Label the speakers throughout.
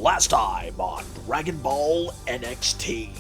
Speaker 1: Last time on Dragon Ball NXT.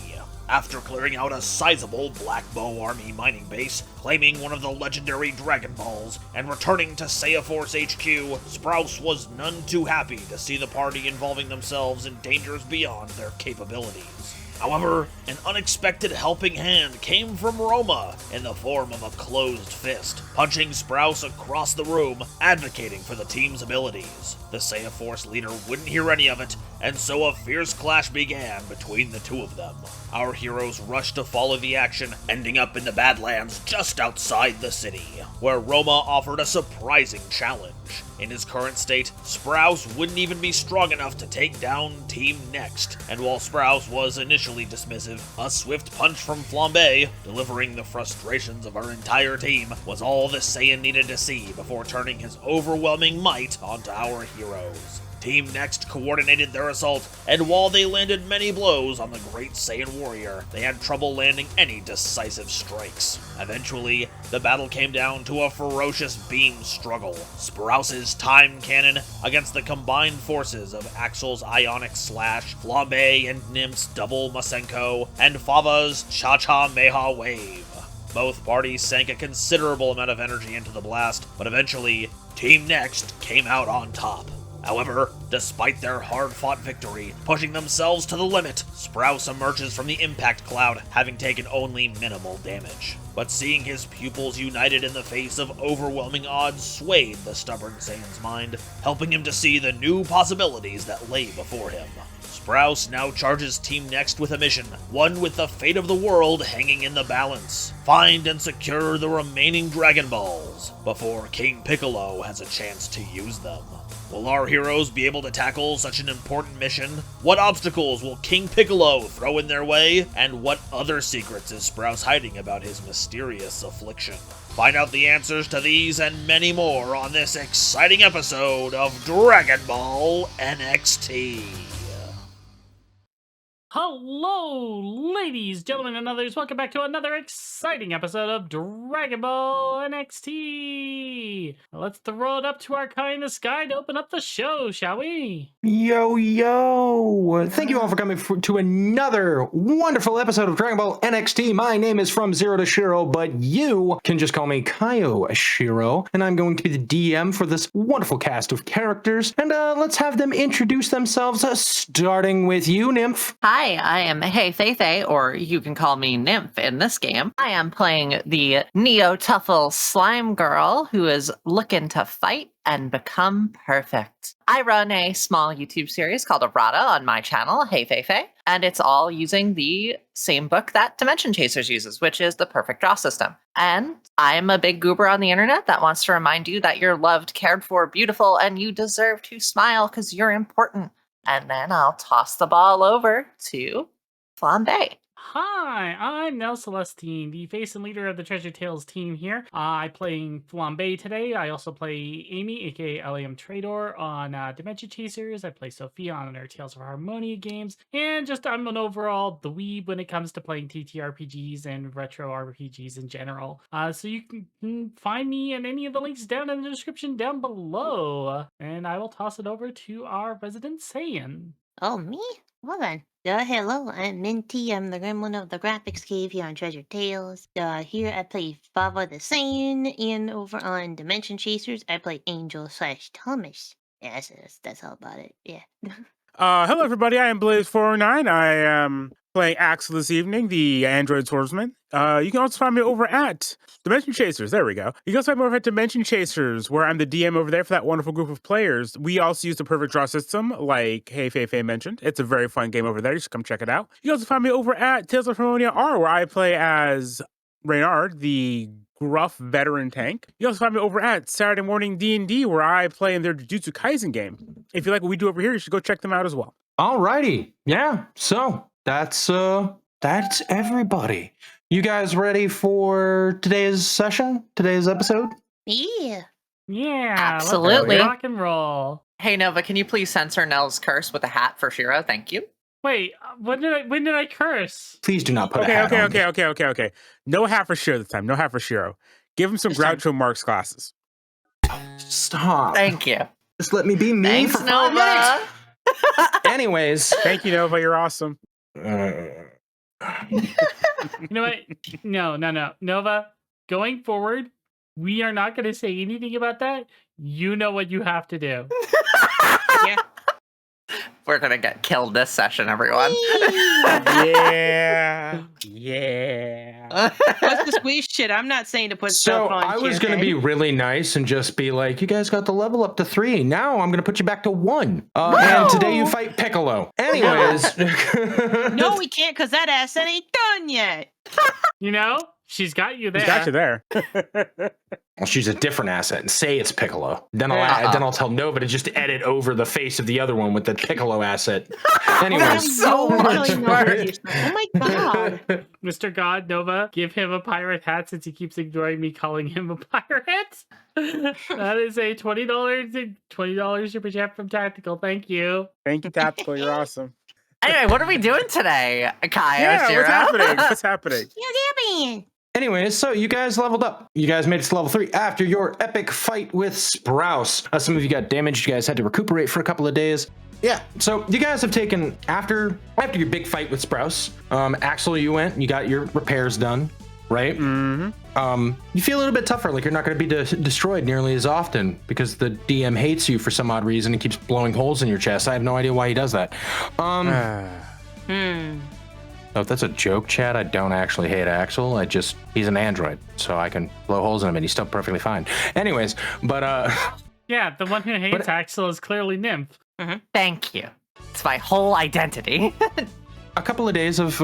Speaker 1: After clearing out a sizable Black Bow Army mining base, claiming one of the legendary Dragon Balls, and returning to Saiya Force HQ, Sprouse was none too happy to see the party involving themselves in dangers beyond their capabilities. However, an unexpected helping hand came from Roma in the form of a closed fist, punching Sprouse across the room, advocating for the team's abilities. The Saiya Force leader wouldn't hear any of it, and so a fierce clash began between the two of them. Our heroes rushed to follow the action, ending up in the Badlands just outside the city, where Roma offered a surprising challenge. In his current state, Sprouse wouldn't even be strong enough to take down Team NXT, and while Sprouse was initially dismissive, a swift punch from Flambe, delivering the frustrations of our entire team, was all the Saiyan needed to see before turning his overwhelming might onto our heroes. Team NXT coordinated their assault, and while they landed many blows on the great Saiyan warrior, they had trouble landing any decisive strikes. Eventually, the battle came down to a ferocious beam struggle. Sprouse's time cannon against the combined forces of Axel's Ionic Slash, Flambe and Nymph's Double Masenko, and Fava's Cha-Cha Meha Wave. Both parties sank a considerable amount of energy into the blast, but eventually, Team NXT came out on top. However, despite their hard-fought victory, pushing themselves to the limit, Sprouse emerges from the impact cloud, having taken only minimal damage. But seeing his pupils united in the face of overwhelming odds swayed the stubborn Saiyan's mind, helping him to see the new possibilities that lay before him. Sprouse now charges Team NXT with a mission, one with the fate of the world hanging in the balance. Find and secure the remaining Dragon Balls before King Piccolo has a chance to use them. Will our heroes be able to tackle such an important mission? What obstacles will King Piccolo throw in their way? And what other secrets is Sprouse hiding about his mysterious affliction? Find out the answers to these and many more on this exciting episode of Dragon Ball NXT.
Speaker 2: Hello, ladies, gentlemen, and others. Welcome back to another exciting episode of Dragon Ball NXT. Let's throw it up to our guy in the sky to open up the show, shall we?
Speaker 3: Yo, yo! Thank you all for coming to another wonderful episode of Dragon Ball NXT. My name is From Zero to Shiro, but you can just call me Kaio Shiro, and I'm going to be the DM for this wonderful cast of characters. And let's have them introduce themselves, starting with you, Nymph.
Speaker 4: Hi, I am Hey Feifei, or you can call me Nymph in this game. I am playing the Neo-Tuffle Slime Girl who is looking to fight and become perfect. I run a small YouTube series called Errata on my channel, Hey Feifei, and it's all using the same book that Dimension Chasers uses, which is the perfect draw system. And I'm a big goober on the internet that wants to remind you that you're loved, cared for, beautiful, and you deserve to smile because you're important. And then I'll toss the ball over to Flambe.
Speaker 2: Hi, I'm Nell Celestine, the face and leader of the Treasure Tales team here. I'm playing Flambe today. I also play Amy, aka LAM Trador, on Dimension Chasers. I play Sophia on our Tales of Harmonia games. And just I'm an overall dweeb when it comes to playing TTRPGs and retro RPGs in general. So you can find me in any of the links down in the description down below. And I will toss it over to our resident Saiyan.
Speaker 5: Oh, me? Well then. Hello, I'm Minty. I'm the gremlin of the graphics cave here on Treasure Tales. Here I play Fava the Saiyan, and over on Dimension Chasers, I play Angel/Thomas. Yeah, that's all about it. Yeah.
Speaker 6: Hello, everybody. I am Blaze409. I am playing Axel this evening, the Android Swordsman. You can also find me over at Dimension Chasers. There we go. You can also find me over at Dimension Chasers, where I'm the DM over there for that wonderful group of players. We also use the perfect draw system, like Hey Feifei mentioned. It's a very fun game over there. You should come check it out. You can also find me over at Tales of Harmonia R, where I play as Reynard, the gruff veteran tank. You also find me over at Saturday Morning D&D, where I play in their Jujutsu Kaisen game. If you like what we do over here, you should go check them out as well.
Speaker 3: Alrighty, yeah. So that's everybody. You guys ready for today's session? Today's episode?
Speaker 5: Yeah.
Speaker 2: Yeah,
Speaker 4: Absolutely.
Speaker 2: Let's rock and roll.
Speaker 4: Hey Nova, can you please censor Nell's curse with a hat for Shiro? Thank you.
Speaker 2: Wait, when did I curse?
Speaker 3: Please do not put a hat on me.
Speaker 6: Okay. No hat for Shiro this time. No hat for Shiro. Give him some Groucho Marx glasses.
Speaker 3: Stop.
Speaker 4: Thank you.
Speaker 3: Just let me be me
Speaker 4: Thanks,
Speaker 3: for 5 minutes.
Speaker 4: Nova.
Speaker 3: Anyways.
Speaker 6: Thank you, Nova. You're awesome.
Speaker 2: You know what? No. Nova, going forward, we are not going to say anything about that. You know what you have to do.
Speaker 5: Yeah.
Speaker 4: We're gonna get killed this session, everyone.
Speaker 6: Yeah.
Speaker 5: What's the squeeze shit? I'm not saying to put
Speaker 3: So
Speaker 5: stuff on.
Speaker 3: I was going to be really nice and just be like, you guys got the level up to 3. Now I'm going to put you back to 1. And today you fight Piccolo. Anyways.
Speaker 5: No, we can't because that asset ain't done yet.
Speaker 2: You know, she's got you there.
Speaker 6: He's got you there.
Speaker 3: Well, she's a different asset and say it's Piccolo. Then I'll tell Nova to just edit over the face of the other one with the Piccolo asset. Anyways.
Speaker 4: So much
Speaker 5: Oh my god.
Speaker 2: Mr. God, Nova, give him a pirate hat since he keeps ignoring me calling him a pirate. That is a $20 super chat from Tactical. Thank you.
Speaker 6: Thank you, Tactical. You're awesome.
Speaker 4: Anyway, what are we doing today, Kaya?
Speaker 6: Yeah,
Speaker 4: Shiro?
Speaker 6: what's happening? What's happening?
Speaker 5: You're
Speaker 3: Anyways, so you guys leveled up. You guys made it to level 3 after your epic fight with Sprouse. Some of you got damaged. You guys had to recuperate for a couple of days. Yeah, so you guys have taken, after your big fight with Sprouse, Axel, you went and you got your repairs done, right?
Speaker 6: Mm-hmm.
Speaker 3: You feel a little bit tougher, like you're not going to be destroyed nearly as often because the DM hates you for some odd reason and keeps blowing holes in your chest. I have no idea why he does that. So if that's a joke, Chad, I don't actually hate Axel. He's an android, so I can blow holes in him and he's still perfectly fine. Anyways, but
Speaker 2: Yeah, the one who hates Axel is clearly Nymph.
Speaker 4: Thank you. It's my whole identity.
Speaker 3: a couple of days have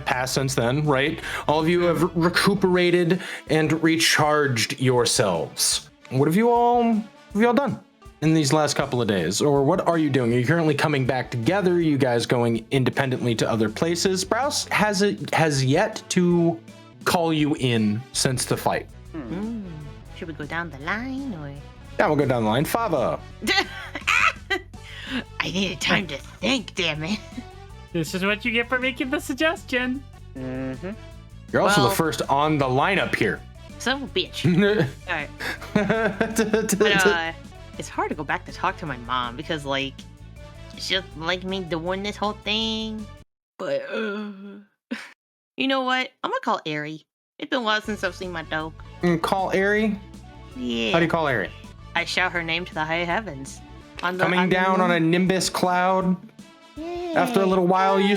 Speaker 3: passed since then, right? All of you have recuperated and recharged yourselves. What have you all done in these last couple of days? Or what are you doing? Are you currently coming back together? Are you guys going independently to other places? Sprouse has yet to call you in since the fight.
Speaker 5: Should we go down the line or?
Speaker 3: Yeah, we'll go down the line. Fava.
Speaker 5: I needed time to think, damn it.
Speaker 2: This is what you get for making the suggestion.
Speaker 6: Mm-hmm.
Speaker 3: You're also
Speaker 5: Well-
Speaker 3: the first on the lineup here.
Speaker 5: Son of a bitch. Alright. But, it's hard to go back to talk to my mom because, like, she just like me doing this whole thing. But, you know what? I'm gonna call Ari. It's been a while since I've seen my dog.
Speaker 3: Call Ari?
Speaker 5: Yeah.
Speaker 3: How do you call Ari?
Speaker 5: I shout her name to the high heavens.
Speaker 3: Coming down on a Nimbus cloud.
Speaker 5: Yeah.
Speaker 3: After a little while, you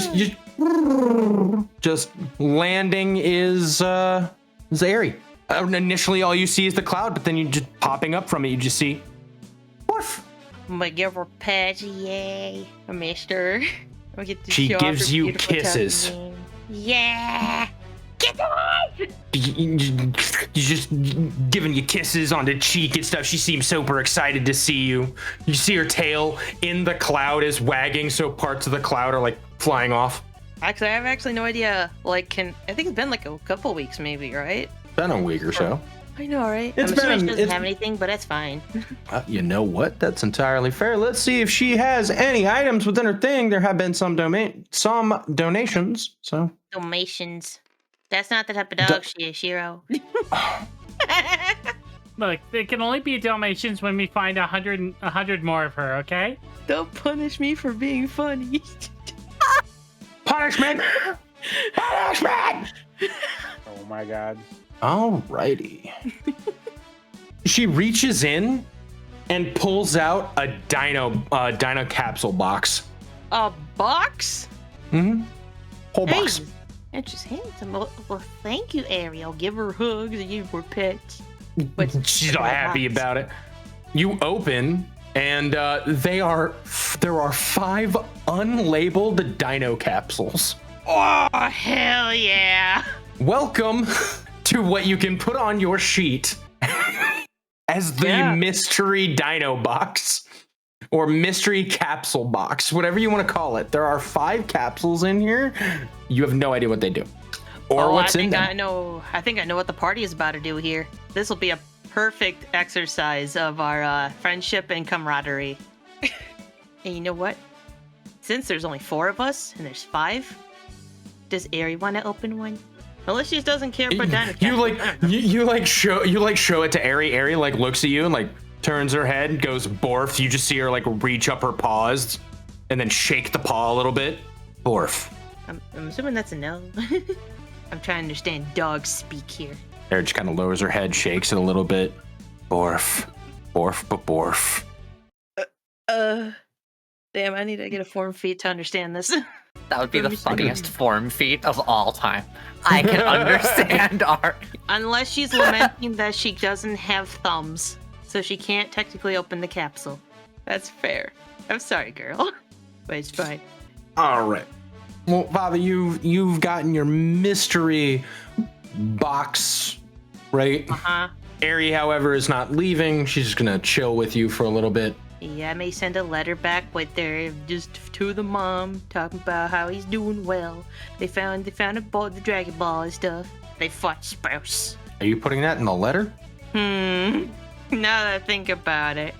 Speaker 3: just landing is Ari. Initially, all you see is the cloud, but then you just popping up from it. You just see, woof.
Speaker 5: I'm gonna give her Patty, yay. I missed her. I'm gonna get to
Speaker 3: She
Speaker 5: show off
Speaker 3: gives
Speaker 5: her
Speaker 3: you
Speaker 5: beautiful
Speaker 3: kisses.
Speaker 5: tummy. Yeah. Get off!
Speaker 3: You just giving you kisses on the cheek and stuff. She seems super excited to see you. You see her tail in the cloud is wagging, so parts of the cloud are like flying off.
Speaker 5: Actually, I have actually no idea. Like, I think it's been like a couple weeks, maybe, right?
Speaker 3: Been a week or so.
Speaker 5: I know, right?
Speaker 3: It's
Speaker 5: I'm assuming
Speaker 3: been-
Speaker 5: she doesn't
Speaker 3: it's-
Speaker 5: have anything, but that's fine.
Speaker 3: You know what? That's entirely fair. Let's see if she has any items within her thing. There have been some donations. So
Speaker 5: Dalmatians. That's not the type of dog she is, Shiro.
Speaker 2: Look, there can only be Dalmatians when we find 100 more of her, okay?
Speaker 5: Don't punish me for being funny.
Speaker 3: punishment. Punishment.
Speaker 6: Oh my god.
Speaker 3: Alrighty. She reaches in and pulls out a dino capsule box.
Speaker 5: A box?
Speaker 3: Whole box.
Speaker 5: Hey, that's just handsome. Well, thank you, Ariel. Give her hugs and give her pets. But
Speaker 3: She's not happy about it. You open, and there are 5 unlabeled dino capsules.
Speaker 5: oh, hell yeah.
Speaker 3: Welcome to what you can put on your sheet as the mystery dino box or mystery capsule box, whatever you want to call it. There are 5 capsules in here. You have no idea what they do or what's in them.
Speaker 5: I think I know what the party is about to do here. This will be a perfect exercise of our friendship and camaraderie. And you know what? Since there's only 4 of us and there's 5, does Ari want to open one? Unless she doesn't care for dino
Speaker 3: You show it to Ari. Ari like looks at you and like turns her head, goes borf. You just see her like reach up her paws, and then shake the paw a little bit. Borf.
Speaker 5: I'm assuming that's a no. I'm trying to understand dog speak here.
Speaker 3: Air just kind of lowers her head, shakes it a little bit. Borf. Borf, but borf.
Speaker 5: Damn, I need to get a form feat to understand this.
Speaker 4: That would be the funniest form feat of all time. I can understand art.
Speaker 5: Unless she's lamenting that she doesn't have thumbs, so she can't technically open the capsule. That's fair. I'm sorry, girl. But it's fine.
Speaker 3: All right. Well, Fava, you've gotten your mystery box, right?
Speaker 5: Uh-huh.
Speaker 3: Ari, however, is not leaving. She's just gonna chill with you for a little bit.
Speaker 5: Yeah, I may send a letter back with their just to the mom talking about how he's doing well. They found the Dragon Ball and stuff. They fought Sprouse.
Speaker 3: Are you putting that in the letter?
Speaker 5: Now that I think about it.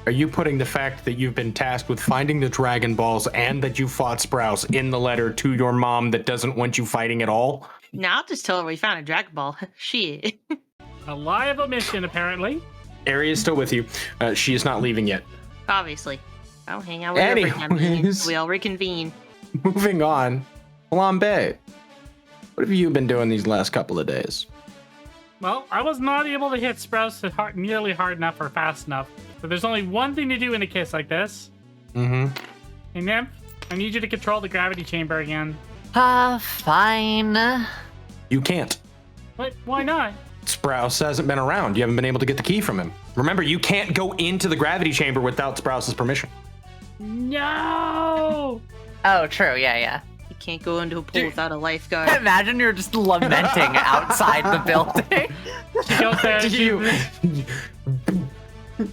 Speaker 3: Are you putting the fact that you've been tasked with finding the Dragon Balls and that you fought Sprouse in the letter to your mom that doesn't want you fighting at all?
Speaker 5: No, I'll just tell her we found a Dragon Ball. Shit.
Speaker 2: A lie of omission, apparently.
Speaker 3: Ari is still with you. She is not leaving yet.
Speaker 5: Obviously. I'll hang out with her for 10 minutes.
Speaker 3: Anyways.
Speaker 5: We'll reconvene.
Speaker 3: Moving on. Flambe, what have you been doing these last couple of days?
Speaker 2: Well, I was not able to hit Sprouse nearly hard enough or fast enough. But there's only one thing to do in a case like this.
Speaker 3: Mm-hmm.
Speaker 2: Hey, Nymph, I need you to control the gravity chamber again.
Speaker 4: Fine.
Speaker 3: You can't.
Speaker 2: What? Why not?
Speaker 3: Sprouse hasn't been around. You haven't been able to get the key from him. Remember, you can't go into the gravity chamber without Sprouse's permission.
Speaker 2: No!
Speaker 4: Oh, true. Yeah.
Speaker 5: You can't go into a pool without a lifeguard.
Speaker 4: Imagine you're just lamenting outside the building.
Speaker 2: She goes there.
Speaker 3: You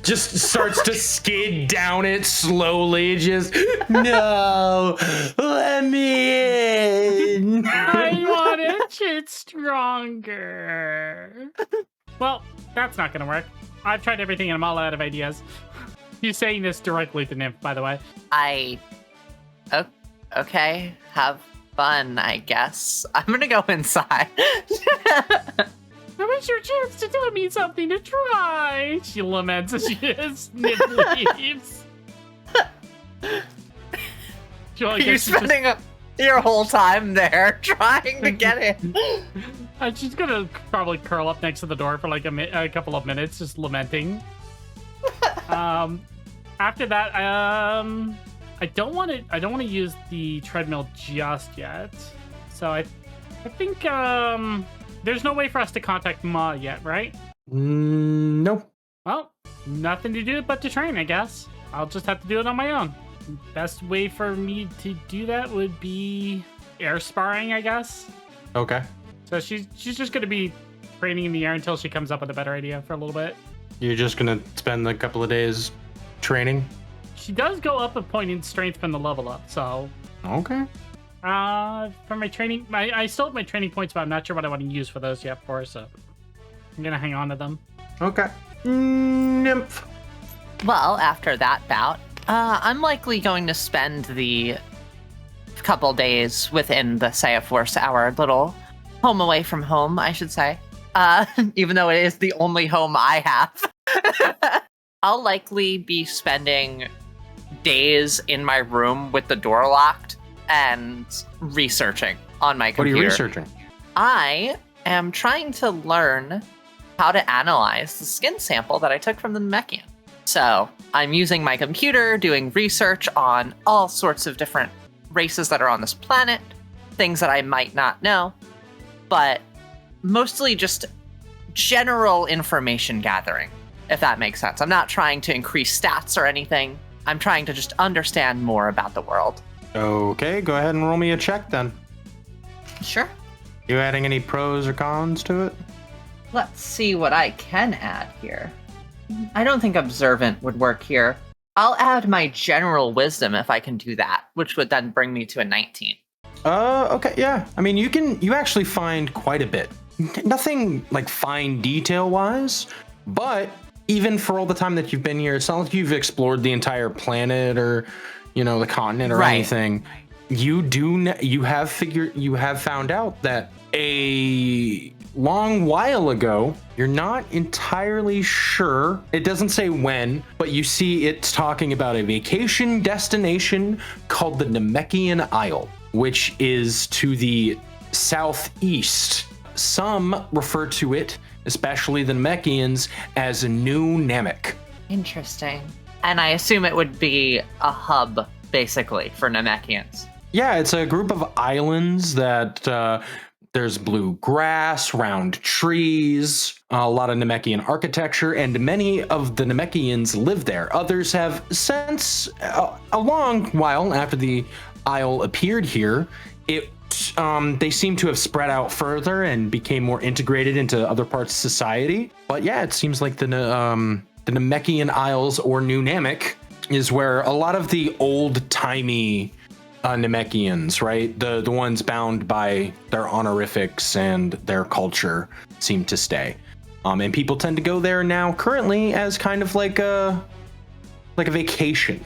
Speaker 3: just starts to skid down it slowly. Just, no, let me in.
Speaker 2: I want it shit stronger. Well, that's not gonna work. I've tried everything and I'm all out of ideas. He's saying this directly to Nymph, by the way.
Speaker 4: Okay, have fun, I guess. I'm gonna go inside.
Speaker 2: Now it's your chance to tell me something to try. She laments as she is. Nymph leaves.
Speaker 4: You're spending your whole time there trying to get in.
Speaker 2: She's gonna probably curl up next to the door for like a couple of minutes, just lamenting. After that, I don't want to use the treadmill just yet. So I think there's no way for us to contact Ma yet, right?
Speaker 3: Nope.
Speaker 2: Well, nothing to do but to train, I guess. I'll just have to do it on my own. Best way for me to do that would be air sparring, I guess.
Speaker 3: Okay.
Speaker 2: So she's just gonna be training in the air until she comes up with a better idea for a little bit.
Speaker 3: You're just gonna spend a couple of days training?
Speaker 2: She does go up a point in strength from the level up, so.
Speaker 3: Okay.
Speaker 2: For my training, I still have my training points, but I'm not sure what I want to use for those yet for, so I'm gonna hang on to them.
Speaker 3: Okay. Nymph.
Speaker 4: Well, after that bout, I'm likely going to spend the couple days within the Saya Force, our little home away from home, I should say. Even though it is the only home I have. I'll likely be spending days in my room with the door locked and researching on my computer.
Speaker 3: What are you researching?
Speaker 4: I am trying to learn how to analyze the skin sample that I took from the Namekian. So I'm using my computer, doing research on all sorts of different races that are on this planet, things that I might not know, but mostly just general information gathering, if that makes sense. I'm not trying to increase stats or anything. I'm trying to just understand more about the world.
Speaker 3: Okay, go ahead and roll me a check then.
Speaker 4: Sure.
Speaker 3: You adding any pros or cons to it?
Speaker 4: Let's see what I can add here. I don't think observant would work here. I'll add my general wisdom if I can do that, which would then bring me to a 19.
Speaker 3: Okay, yeah. I mean, you actually find quite a bit. Nothing like fine detail wise, but even for all the time that you've been here, it's not like you've explored the entire planet or, the continent or anything. You have found out that a long while ago. You're not entirely sure. It doesn't say when, but you see it's talking about a vacation destination called the Namekian Isle, which is to the southeast. Some refer to it, especially the Namekians, as New Namek.
Speaker 4: Interesting. And I assume it would be a hub, basically, for Namekians.
Speaker 3: Yeah, it's a group of islands that there's blue grass, round trees, a lot of Namekian architecture, and many of the Namekians live there. Others have since, a long while after the isle appeared here, they seem to have spread out further and became more integrated into other parts of society. But yeah, it seems like the Namekian Isles, or New Namek, is where a lot of the old-timey Namekians, right? The ones bound by their honorifics and their culture seem to stay. And people tend to go there now currently as kind of like a vacation,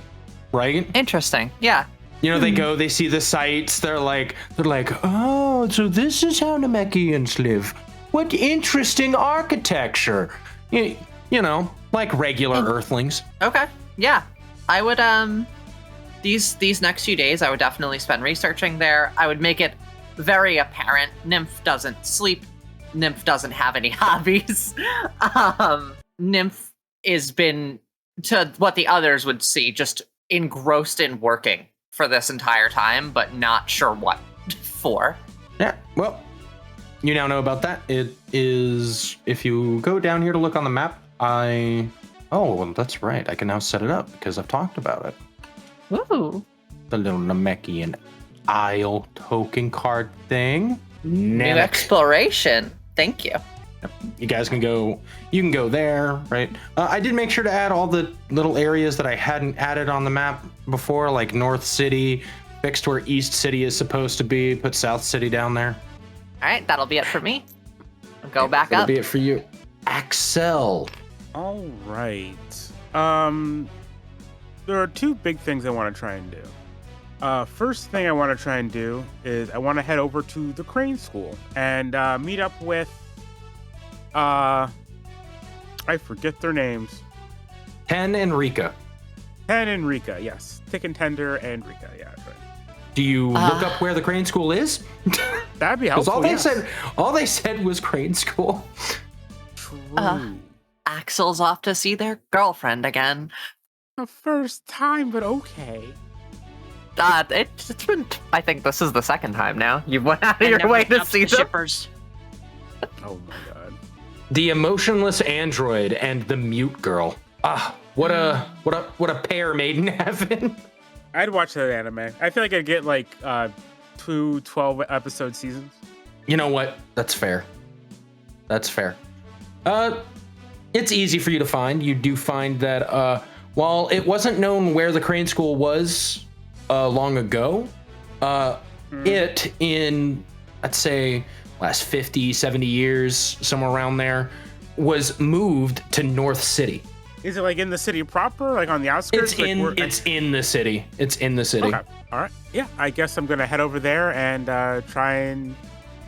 Speaker 3: right?
Speaker 4: Interesting. Yeah.
Speaker 3: You know, they go, they see the sights, they're like, oh, so this is how Namekians live. What interesting architecture. You know, like regular Earthlings.
Speaker 4: Okay. Yeah. I would, these next few days, I would definitely spend researching there. I would make it very apparent. Nymph doesn't sleep. Nymph doesn't have any hobbies. Nymph has been, to what the others would see, just engrossed in working for this entire time, but not sure what for.
Speaker 3: Yeah, well, you now know about that. It is, if you go down here to look on the map, oh, well, that's right. I can now set it up because I've talked about it.
Speaker 4: Ooh.
Speaker 3: The little Namekian Isle token card thing.
Speaker 4: New exploration. Thank you.
Speaker 3: You guys can go, you can go there, right? I did make sure to add all the little areas that I hadn't added on the map before, like North City, fixed where East City is supposed to be, put South City down there.
Speaker 4: All right, that'll be it for me. I'll go back
Speaker 3: That'll
Speaker 4: up.
Speaker 3: be it for you. Axel.
Speaker 6: All right. There are two big things I want to try and do. First thing I want to try and do is I want to head over to the Crane School and meet up with I forget their names.
Speaker 3: Ken and Rika.
Speaker 6: Ken and Rika, yes. Thick and Tender and Rika, yeah, that's right.
Speaker 3: Do you look up where the Crane School is?
Speaker 6: That'd be
Speaker 3: Because
Speaker 6: helpful.
Speaker 3: all they said was Crane School.
Speaker 6: True.
Speaker 4: Axel's off to see their girlfriend again.
Speaker 6: The first time, but okay.
Speaker 4: It's been, I think this is the second time now. You went out of your way to see them.
Speaker 7: shippers.
Speaker 6: Oh my god.
Speaker 3: The emotionless android and the mute girl. Ah, what a pair made in heaven.
Speaker 6: I'd watch that anime. I feel like I'd get like 2 12-episode seasons.
Speaker 3: You know what? That's fair. That's fair. It's easy for you to find. You do find that while it wasn't known where the Crane School was long ago, it in, I'd say, last 50, 70 years, somewhere around there, was moved to North City.
Speaker 6: Is it like in the city proper, like on the outskirts?
Speaker 3: It's in the city. It's in the city.
Speaker 6: Okay. All right. Yeah, I guess I'm gonna head over there and try and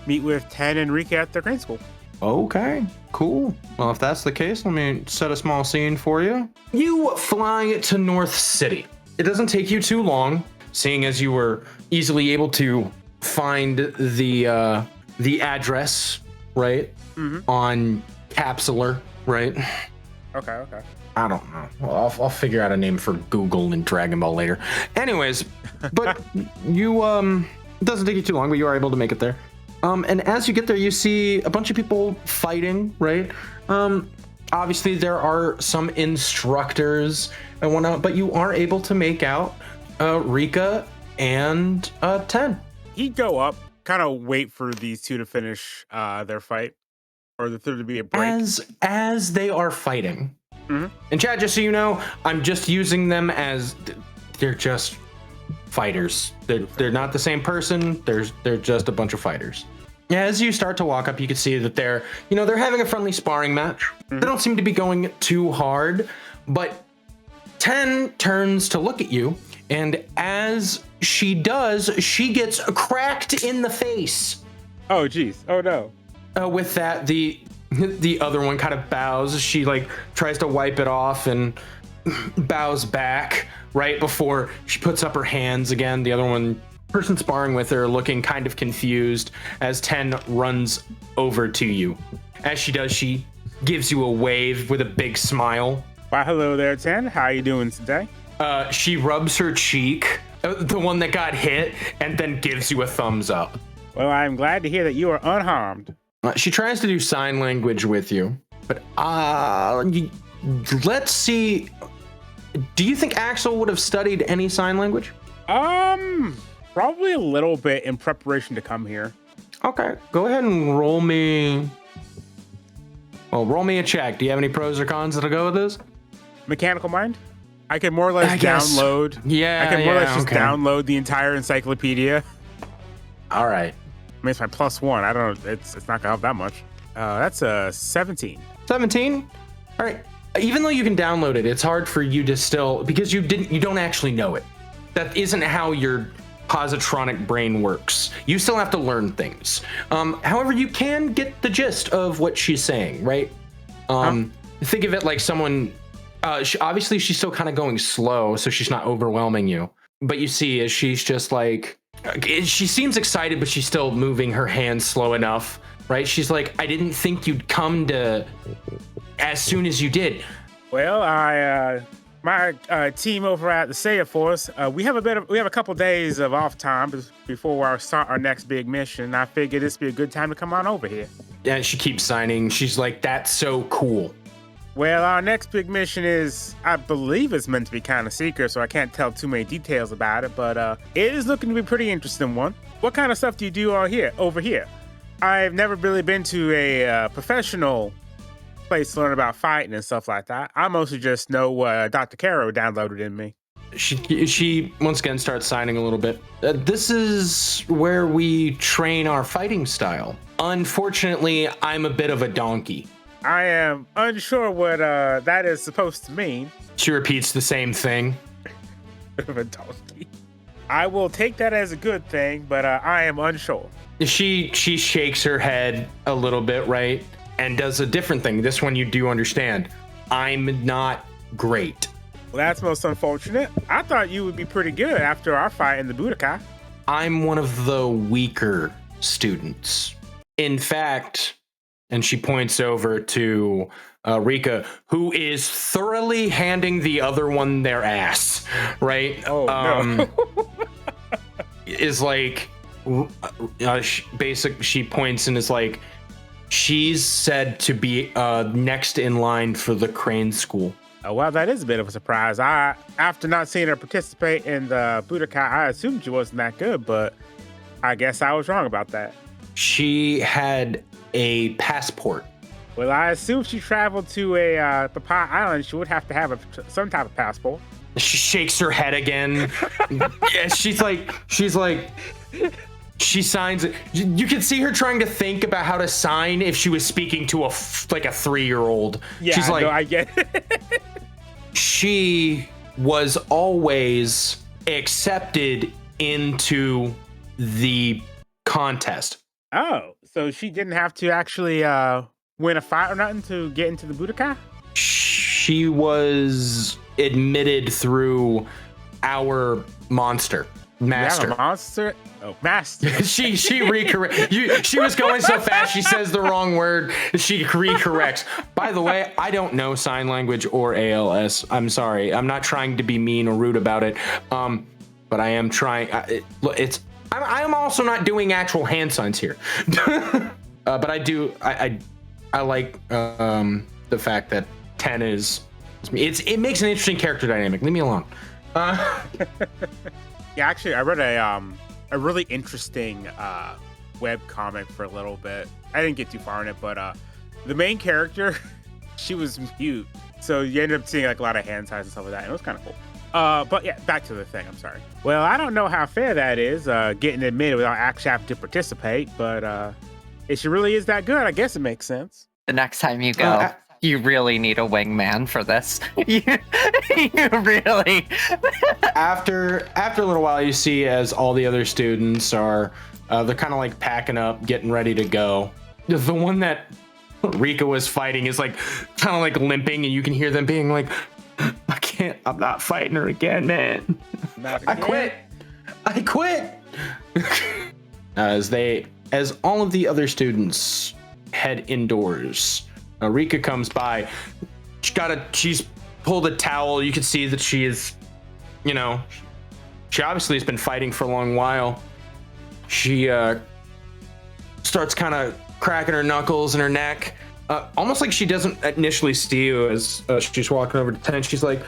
Speaker 6: meet with Ted and Rika at their Crane School.
Speaker 3: Okay, cool. Well, if that's the case, let me set a small scene for you. You fly to North City. It doesn't take you too long, seeing as you were easily able to find the address, right, on Capsular, right?
Speaker 6: Okay.
Speaker 3: I don't know. Well, I'll figure out a name for Google and Dragon Ball later. Anyways, but you it doesn't take you too long, but you are able to make it there. And as you get there, you see a bunch of people fighting, right? Obviously there are some instructors and whatnot, but you are able to make out Rika and Ten.
Speaker 6: He'd go up, kind of wait for these two to finish their fight, or there to be a break.
Speaker 3: As they are fighting. And Chad, just so you know, I'm just using them as they're just fighters. They're not the same person. They're just a bunch of fighters. As you start to walk up, you can see that they're having a friendly sparring match. They don't seem to be going too hard, but Ten turns to look at you, and as she does, she gets cracked in the face.
Speaker 6: Oh, geez. Oh, no.
Speaker 3: with that, the other one kind of bows. She like tries to wipe it off and bows back right before she puts up her hands again. The other one, person sparring with her, looking kind of confused as 10 runs over to you. As she does, she gives you a wave with a big smile.
Speaker 6: Why, hello there, 10. How are you doing today?
Speaker 3: She rubs her cheek, the one that got hit, and then gives you a thumbs up.
Speaker 6: Well, I'm glad to hear that you are unharmed.
Speaker 3: She tries to do sign language with you, but let's see. Do you think Axel would have studied any sign language?
Speaker 6: Probably a little bit in preparation to come here.
Speaker 3: Okay, go ahead and roll me a check. Do you have any pros or cons that'll go with this?
Speaker 6: Mechanical mind? I can more or less download.
Speaker 3: Yeah,
Speaker 6: I can more or less just download the entire encyclopedia.
Speaker 3: All right.
Speaker 6: I mean, it's my +1. I don't know. It's not gonna help that much. That's a 17.
Speaker 3: 17? All right. Even though you can download it, it's hard for you to still, because you don't actually know it. That isn't how your positronic brain works. You still have to learn things. However, you can get the gist of what she's saying, right? Think of it like someone, obviously she's still kind of going slow, so she's not overwhelming you. But you see, as she's just like, she seems excited, but she's still moving her hands slow enough, right? She's like, I didn't think you'd come to as soon as you did.
Speaker 6: Well, my team over at the Saya Force, we have a couple days of off time before we start our next big mission. I figured this would be a good time to come on over here.
Speaker 3: Yeah, she keeps signing. She's like, that's so cool.
Speaker 6: Well, our next big mission is, I believe it's meant to be kind of secret, so I can't tell too many details about it, but it is looking to be a pretty interesting one. What kind of stuff do you do over here? I've never really been to a professional place to learn about fighting and stuff like that. I mostly just know what Dr. Caro downloaded in me.
Speaker 3: She once again starts signing a little bit. This is where we train our fighting style. Unfortunately, I'm a bit of a donkey.
Speaker 6: I am unsure what that is supposed to mean.
Speaker 3: She repeats the same thing.
Speaker 6: Bit of a donkey. I will take that as a good thing, but I am unsure.
Speaker 3: She shakes her head a little bit, right? And does a different thing. This one you do understand. I'm not great.
Speaker 6: Well, that's most unfortunate. I thought you would be pretty good after our fight in the Budokai.
Speaker 3: I'm one of the weaker students. In fact, and she points over to Rika, who is thoroughly handing the other one their ass, right?
Speaker 6: Oh, no.
Speaker 3: Is like, she points and is like, she's said to be next in line for the Crane School.
Speaker 6: Oh, well, that is a bit of a surprise. After not seeing her participate in the Budokai, I assumed she wasn't that good, but I guess I was wrong about that.
Speaker 3: She had a passport.
Speaker 6: Well, I assume she traveled to a Papaya Island. She would have to have some type of passport.
Speaker 3: She shakes her head again. Yeah, she's like, she signs it. You can see her trying to think about how to sign if she was speaking to a 3-year-old.
Speaker 6: Yeah,
Speaker 3: she's like,
Speaker 6: no, I get it.
Speaker 3: She was always accepted into the contest.
Speaker 6: Oh, so she didn't have to actually win a fight or nothing to get into the Budokai?
Speaker 3: She was admitted through our master.
Speaker 6: You have a monster? Oh, master.
Speaker 3: she recorrects. She was going so fast, she says the wrong word. She recorrects. By the way, I don't know sign language or ALS. I'm sorry. I'm not trying to be mean or rude about it. But I am trying. I'm also not doing actual hand signs here. But I do. I like the fact that 10 is. It makes an interesting character dynamic. Leave me alone.
Speaker 6: Yeah, actually, I read a really interesting web comic for a little bit. I didn't get too far in it, but the main character, she was mute, so you ended up seeing like a lot of hand signs and stuff like that, and it was kind of cool. But yeah, back to the thing. I'm sorry. Well, I don't know how fair that is, getting admitted without actually having to participate, but if she really is that good, I guess it makes sense.
Speaker 4: The next time you go, you really need a wingman for this. you really.
Speaker 3: After a little while, you see as all the other students are, they're kind of like packing up, getting ready to go. the one that Rika was fighting is like kind of like limping, and you can hear them being like, I'm not fighting her again, man. I quit. As all of the other students head indoors, Rika comes by. She's pulled a towel. You can see that she is, she obviously has been fighting for a long while. She starts kind of cracking her knuckles in her neck, almost like she doesn't initially see you as she's walking over to Ten. She's like,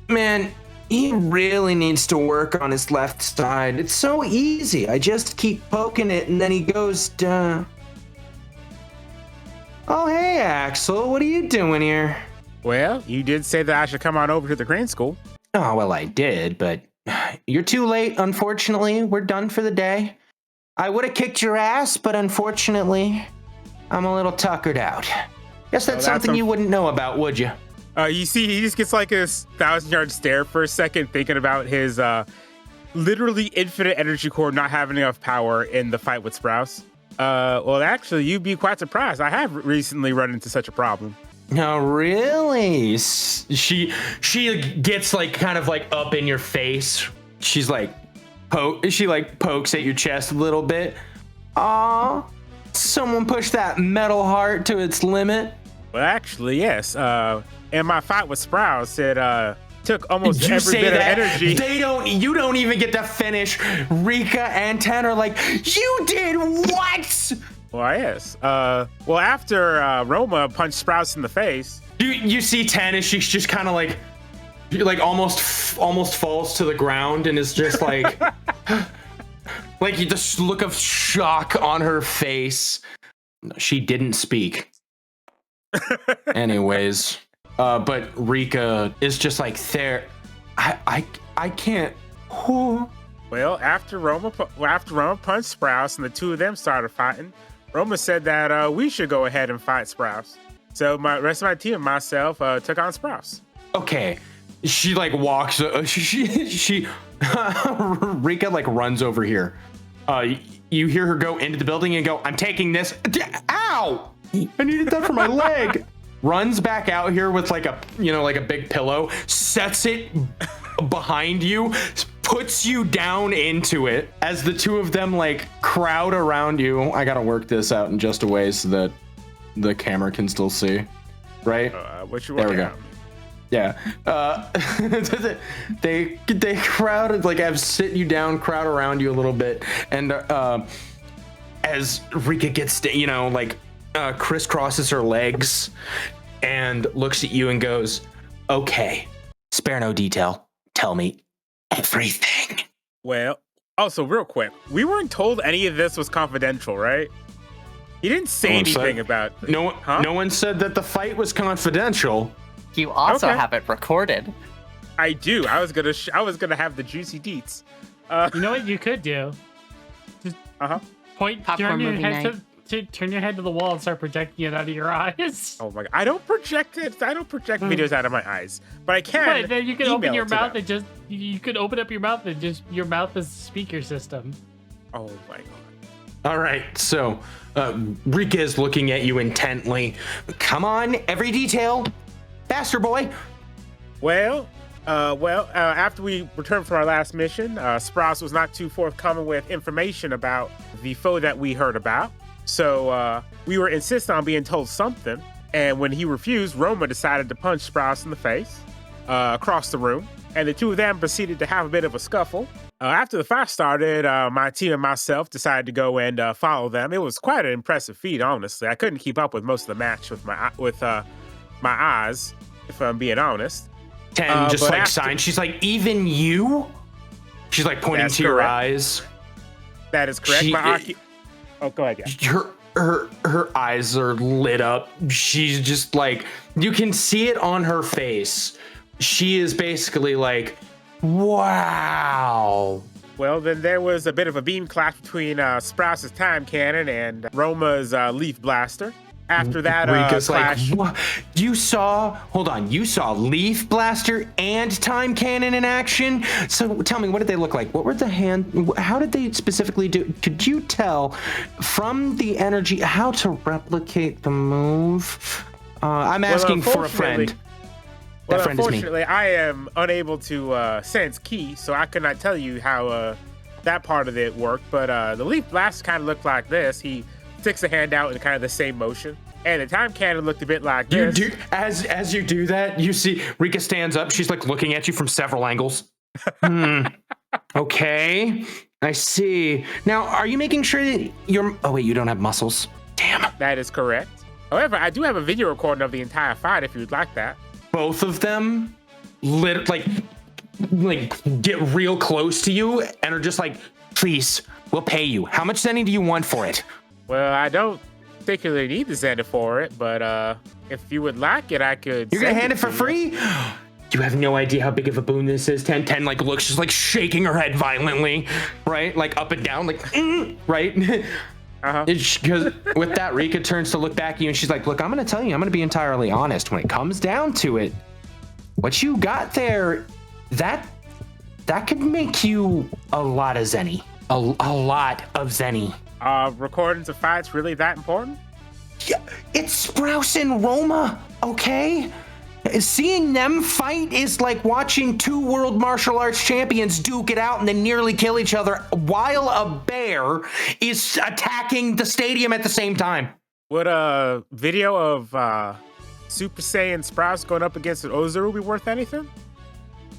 Speaker 3: man, he really needs to work on his left side. It's so easy. I just keep poking it and then he goes, duh. Oh, hey, Axel, what are you doing here?
Speaker 6: Well, you did say that I should come on over to the crane school.
Speaker 3: Oh, well, I did, but you're too late, unfortunately. We're done for the day. I would have kicked your ass, but unfortunately, I'm a little tuckered out. Guess that's something you wouldn't know about, would you?
Speaker 6: You see, he just gets like this 1,000-yard stare for a second, thinking about his literally infinite energy core not having enough power in the fight with Sprouse. Well, actually, you'd be quite surprised. I have recently run into such a problem.
Speaker 3: No, really? She gets like kind of like up in your face. She's like, she pokes at your chest a little bit. Aw, someone pushed that metal heart to its limit.
Speaker 6: Well, actually, yes. In my fight with Sprouse, it took almost every bit of energy.
Speaker 3: You don't even get to finish. Rika and Ten are like, you did what?
Speaker 6: Well, yes. Well, after Roma punched Sprouse in the face,
Speaker 3: you see Ten as she's just kind of like almost falls to the ground and is just like like this look of shock on her face. She didn't speak. Anyways, but Rika is just like there. I can't.
Speaker 6: Well, after Roma punched Sprouse and the two of them started fighting, Roma said that we should go ahead and fight Sprouse. So my rest of my team and myself took on Sprouse.
Speaker 3: Okay. She like walks. She Rika like runs over here. You hear her go into the building and go, I'm taking this. Ow! I needed that for my leg. Runs back out here with like a big pillow, sets it behind you, puts you down into it as the two of them like crowd around you. I gotta work this out in just a way so that the camera can still see, right?
Speaker 6: There we go.
Speaker 3: Yeah. They crowd, like have sit you down, crowd around you a little bit, and as Rika gets crisscrosses her legs and looks at you and goes, okay, spare no detail, tell me everything.
Speaker 6: Well, also real quick, we weren't told any of this was confidential, right? He didn't say anything about it.
Speaker 3: No one said that the fight was confidential.
Speaker 4: You also have it recorded.
Speaker 6: I do. I was gonna have the juicy deets.
Speaker 2: You know what you could do? Just turn your head to the wall and start projecting it out of your eyes.
Speaker 6: Oh my god! I don't project videos out of my eyes, but I can.
Speaker 2: But then you can open your mouth and just you could open up your mouth and just your mouth is a speaker system.
Speaker 6: Oh my god!
Speaker 3: All right, so Rika is looking at you intently. Come on, every detail, faster, boy.
Speaker 6: Well, after we returned from our last mission, Sprouse was not too forthcoming with information about the foe that we heard about. So we were insisting on being told something. And when he refused, Roma decided to punch Sprouse in the face across the room. And the two of them proceeded to have a bit of a scuffle. After the fight started, my team and myself decided to go and follow them. It was quite an impressive feat, honestly. I couldn't keep up with most of the match with my eyes, if I'm being honest.
Speaker 3: Ten just like signs. She's like, even you? She's like pointing to your eyes.
Speaker 6: That is correct. Go ahead. Yeah.
Speaker 3: Her eyes are lit up. She's just like, you can see it on her face. She is basically like, wow.
Speaker 6: Well, then there was a bit of a beam clash between Sprouse's time cannon and Roma's leaf blaster. after that
Speaker 3: Rika's
Speaker 6: clash.
Speaker 3: like, what? You saw Leaf Blaster and Time Cannon in action? So tell me, what did they look like? What were how did they specifically do? Could you tell from the energy how to replicate the move? I'm asking for a friend.
Speaker 6: Well, unfortunately, I am unable to sense ki, so I could not tell you how that part of it worked. But the Leaf Blast kind of looked like this. He sticks a hand out in kind of the same motion. And the Time Cannon looked a bit like this.
Speaker 3: As you do that, you see Rika stands up. She's like looking at you from several angles. Okay, I see. Now, are you making sure that oh wait, you don't have muscles. Damn.
Speaker 6: That is correct. However, I do have a video recording of the entire fight if you'd like that.
Speaker 3: Both of them like get real close to you and are just like, please, we'll pay you. How much Zenny do you want for it?
Speaker 6: Well, I don't particularly need the Xander for it, but if you would like it, I could.
Speaker 3: You're gonna hand it for free? You have no idea how big of a boon this is. 10 like looks just like shaking her head violently, right? Like up and down, like right? Because with that, Rika turns to look back at you and she's like, look, I'm gonna tell you, I'm gonna be entirely honest. When it comes down to it, what you got there, that could make you a lot of Zenny. A lot of Zenny.
Speaker 6: Recordings of fights really that important?
Speaker 3: Yeah, it's Sprouse and Roma, okay? Seeing them fight is like watching two world martial arts champions duke it out and then nearly kill each other while a bear is attacking the stadium at the same time.
Speaker 6: Would a video of Super Saiyan Sprouse going up against an Ozaru be worth anything?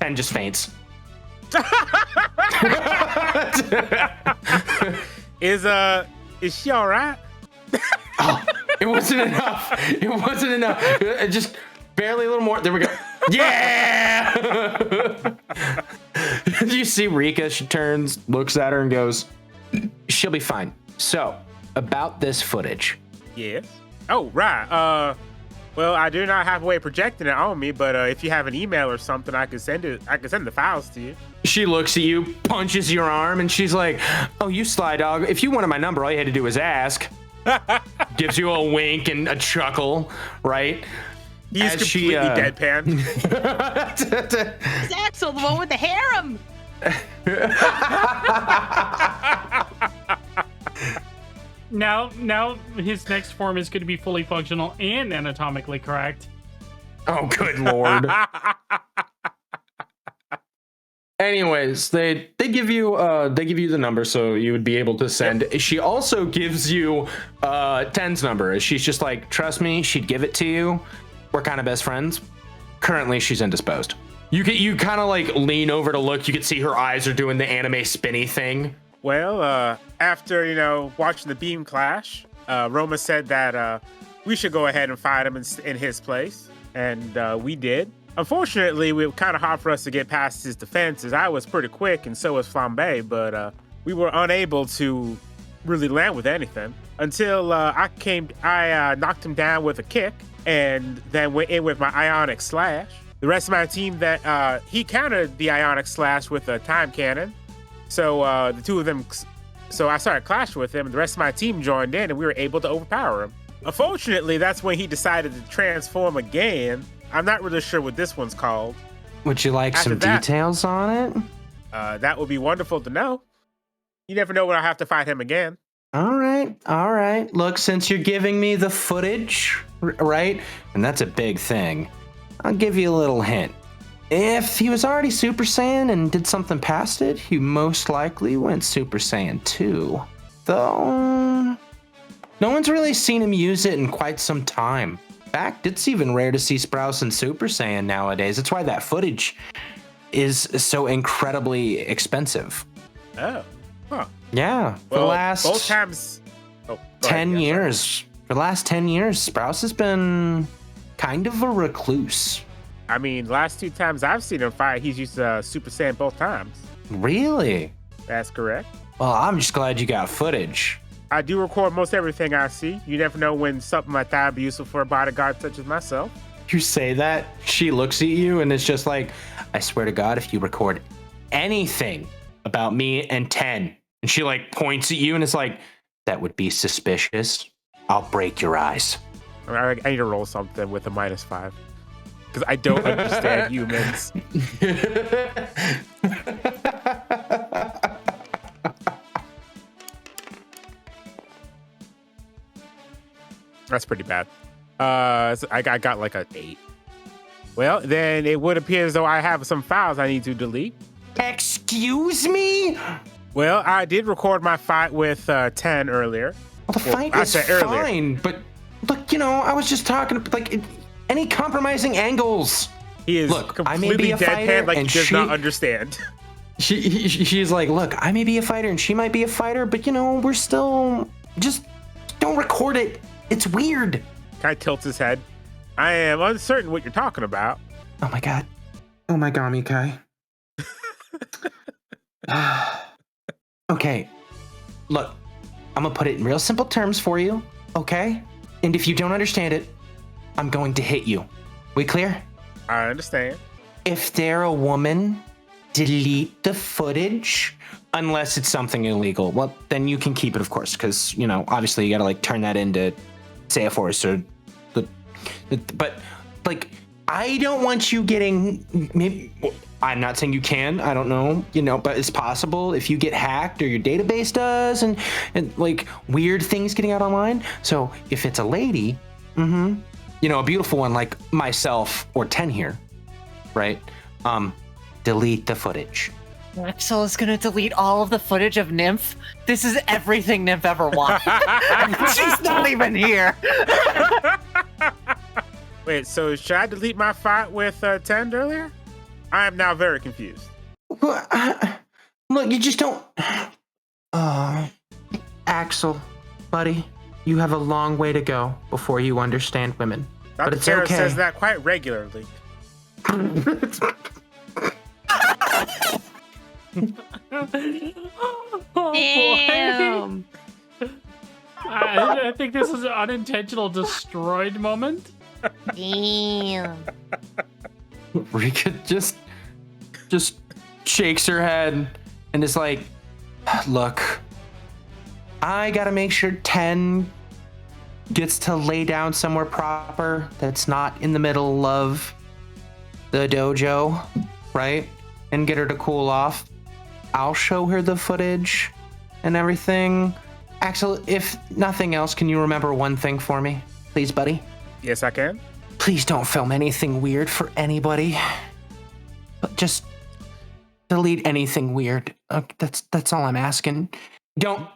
Speaker 3: And just faints.
Speaker 6: Is she all right?
Speaker 3: Oh, it wasn't enough. It wasn't enough. Just barely a little more. There we go. Yeah. You see Rika, she turns, looks at her and goes, she'll be fine. So about this footage.
Speaker 6: Yes. Oh, right. Well, I do not have a way of projecting it on me, but if you have an email or something, I could send it. I could send the files to you.
Speaker 3: She looks at you, punches your arm, and she's like, oh, you sly dog. If you wanted my number, all you had to do was ask. Gives you a wink and a chuckle, right?
Speaker 6: He's completely deadpan.
Speaker 5: It's Axel, the one with the harem.
Speaker 2: Now his next form is going to be fully functional and anatomically correct.
Speaker 3: Oh, good lord. Anyways, they give you the number so you would be able to send. Yep. She also gives you 10's number. She's just like, trust me, she'd give it to you. We're kind of best friends. Currently, she's indisposed. You kind of like lean over to look. You can see her eyes are doing the anime spinny thing.
Speaker 6: Well, after watching the beam clash, Roma said that we should go ahead and fight him in his place, and we did. Unfortunately, it was kind of hard for us to get past his defenses. I was pretty quick, and so was Flambe, but we were unable to really land with anything until I knocked him down with a kick, and then went in with my Ionic Slash. The rest of my team he countered the Ionic Slash with a Time Cannon. So the two of them, so I started clashing with him, and the rest of my team joined in, and we were able to overpower him. Unfortunately, that's when he decided to transform again. I'm not really sure what this one's called.
Speaker 3: Would you like some details on it?
Speaker 6: That would be wonderful to know. You never know when I'll have to fight him again.
Speaker 3: All right. Look, since you're giving me the footage, right? And that's a big thing. I'll give you a little hint. If he was already Super Saiyan and did something past it, he most likely went Super Saiyan 2. Though, no one's really seen him use it in quite some time. In fact, it's even rare to see Sprouse and Super Saiyan nowadays. That's why that footage is so incredibly expensive.
Speaker 6: Oh, huh.
Speaker 3: Yeah, for the last
Speaker 6: both times,
Speaker 3: 10 years. For the last 10 years, Sprouse has been kind of a recluse.
Speaker 6: I mean, last two times I've seen him fight, he's used Super Saiyan both times.
Speaker 3: Really?
Speaker 6: That's correct.
Speaker 3: Well, I'm just glad you got footage.
Speaker 6: I do record most everything I see. You never know when something like that would be useful for a bodyguard such as myself.
Speaker 3: You say that, she looks at you and it's just like, I swear to God, if you record anything about me and 10, and she like points at you and it's like, that would be suspicious. I'll break your eyes.
Speaker 6: I need to roll something with a -5 because I don't understand humans. That's pretty bad. So I got like an 8. Well, then it would appear as though I have some files I need to delete.
Speaker 3: Excuse me?
Speaker 6: Well, I did record my fight with 10 earlier.
Speaker 3: Well, the fight
Speaker 6: I
Speaker 3: is
Speaker 6: said earlier.
Speaker 3: fine, but look, I was just talking, like, any compromising angles.
Speaker 6: He is
Speaker 3: Look, I may be
Speaker 6: completely
Speaker 3: a fighter,
Speaker 6: deadpan, like he
Speaker 3: and
Speaker 6: does not understand.
Speaker 3: She's like, look, I may be a fighter, and she might be a fighter, but, we're still, just don't record it. It's weird.
Speaker 6: Kind of tilts his head. I am uncertain what you're talking about.
Speaker 3: Oh my god. Oh my god, Mikai. Okay. Look, I'm gonna put it in real simple terms for you, okay? And if you don't understand it, I'm going to hit you. We clear?
Speaker 6: I understand.
Speaker 3: If they're a woman, delete the footage unless it's something illegal. Well, then you can keep it, of course, because, obviously you gotta, like, turn that into Saya Force or but like, I don't want you getting, maybe, I'm not saying you can, I don't know, but it's possible if you get hacked or your database does and like weird things getting out online. So if it's a lady, a beautiful one like myself or 10 here, right? Delete the footage.
Speaker 4: Axel is gonna delete all of the footage of Nymph. This is everything Nymph ever wanted. She's not even here.
Speaker 6: Wait, so should I delete my fight with 10 earlier? I am now very confused.
Speaker 3: Look, you just don't. Axel, buddy, you have a long way to go before you understand women.
Speaker 6: Dr.
Speaker 3: But it's
Speaker 6: Farrah
Speaker 3: okay.
Speaker 6: says that quite regularly.
Speaker 2: Oh,
Speaker 5: Damn.
Speaker 2: boy. I think this is an unintentional destroyed moment.
Speaker 5: Damn.
Speaker 3: Rika just shakes her head and is like, look, I gotta make sure 10 gets to lay down somewhere proper that's not in the middle of the dojo, right? And get her to cool off. I'll show her the footage and everything. Axel, if nothing else, can you remember one thing for me? Please, buddy?
Speaker 6: Yes, I can.
Speaker 3: Please don't film anything weird for anybody. But just delete anything weird. That's all I'm asking. Don't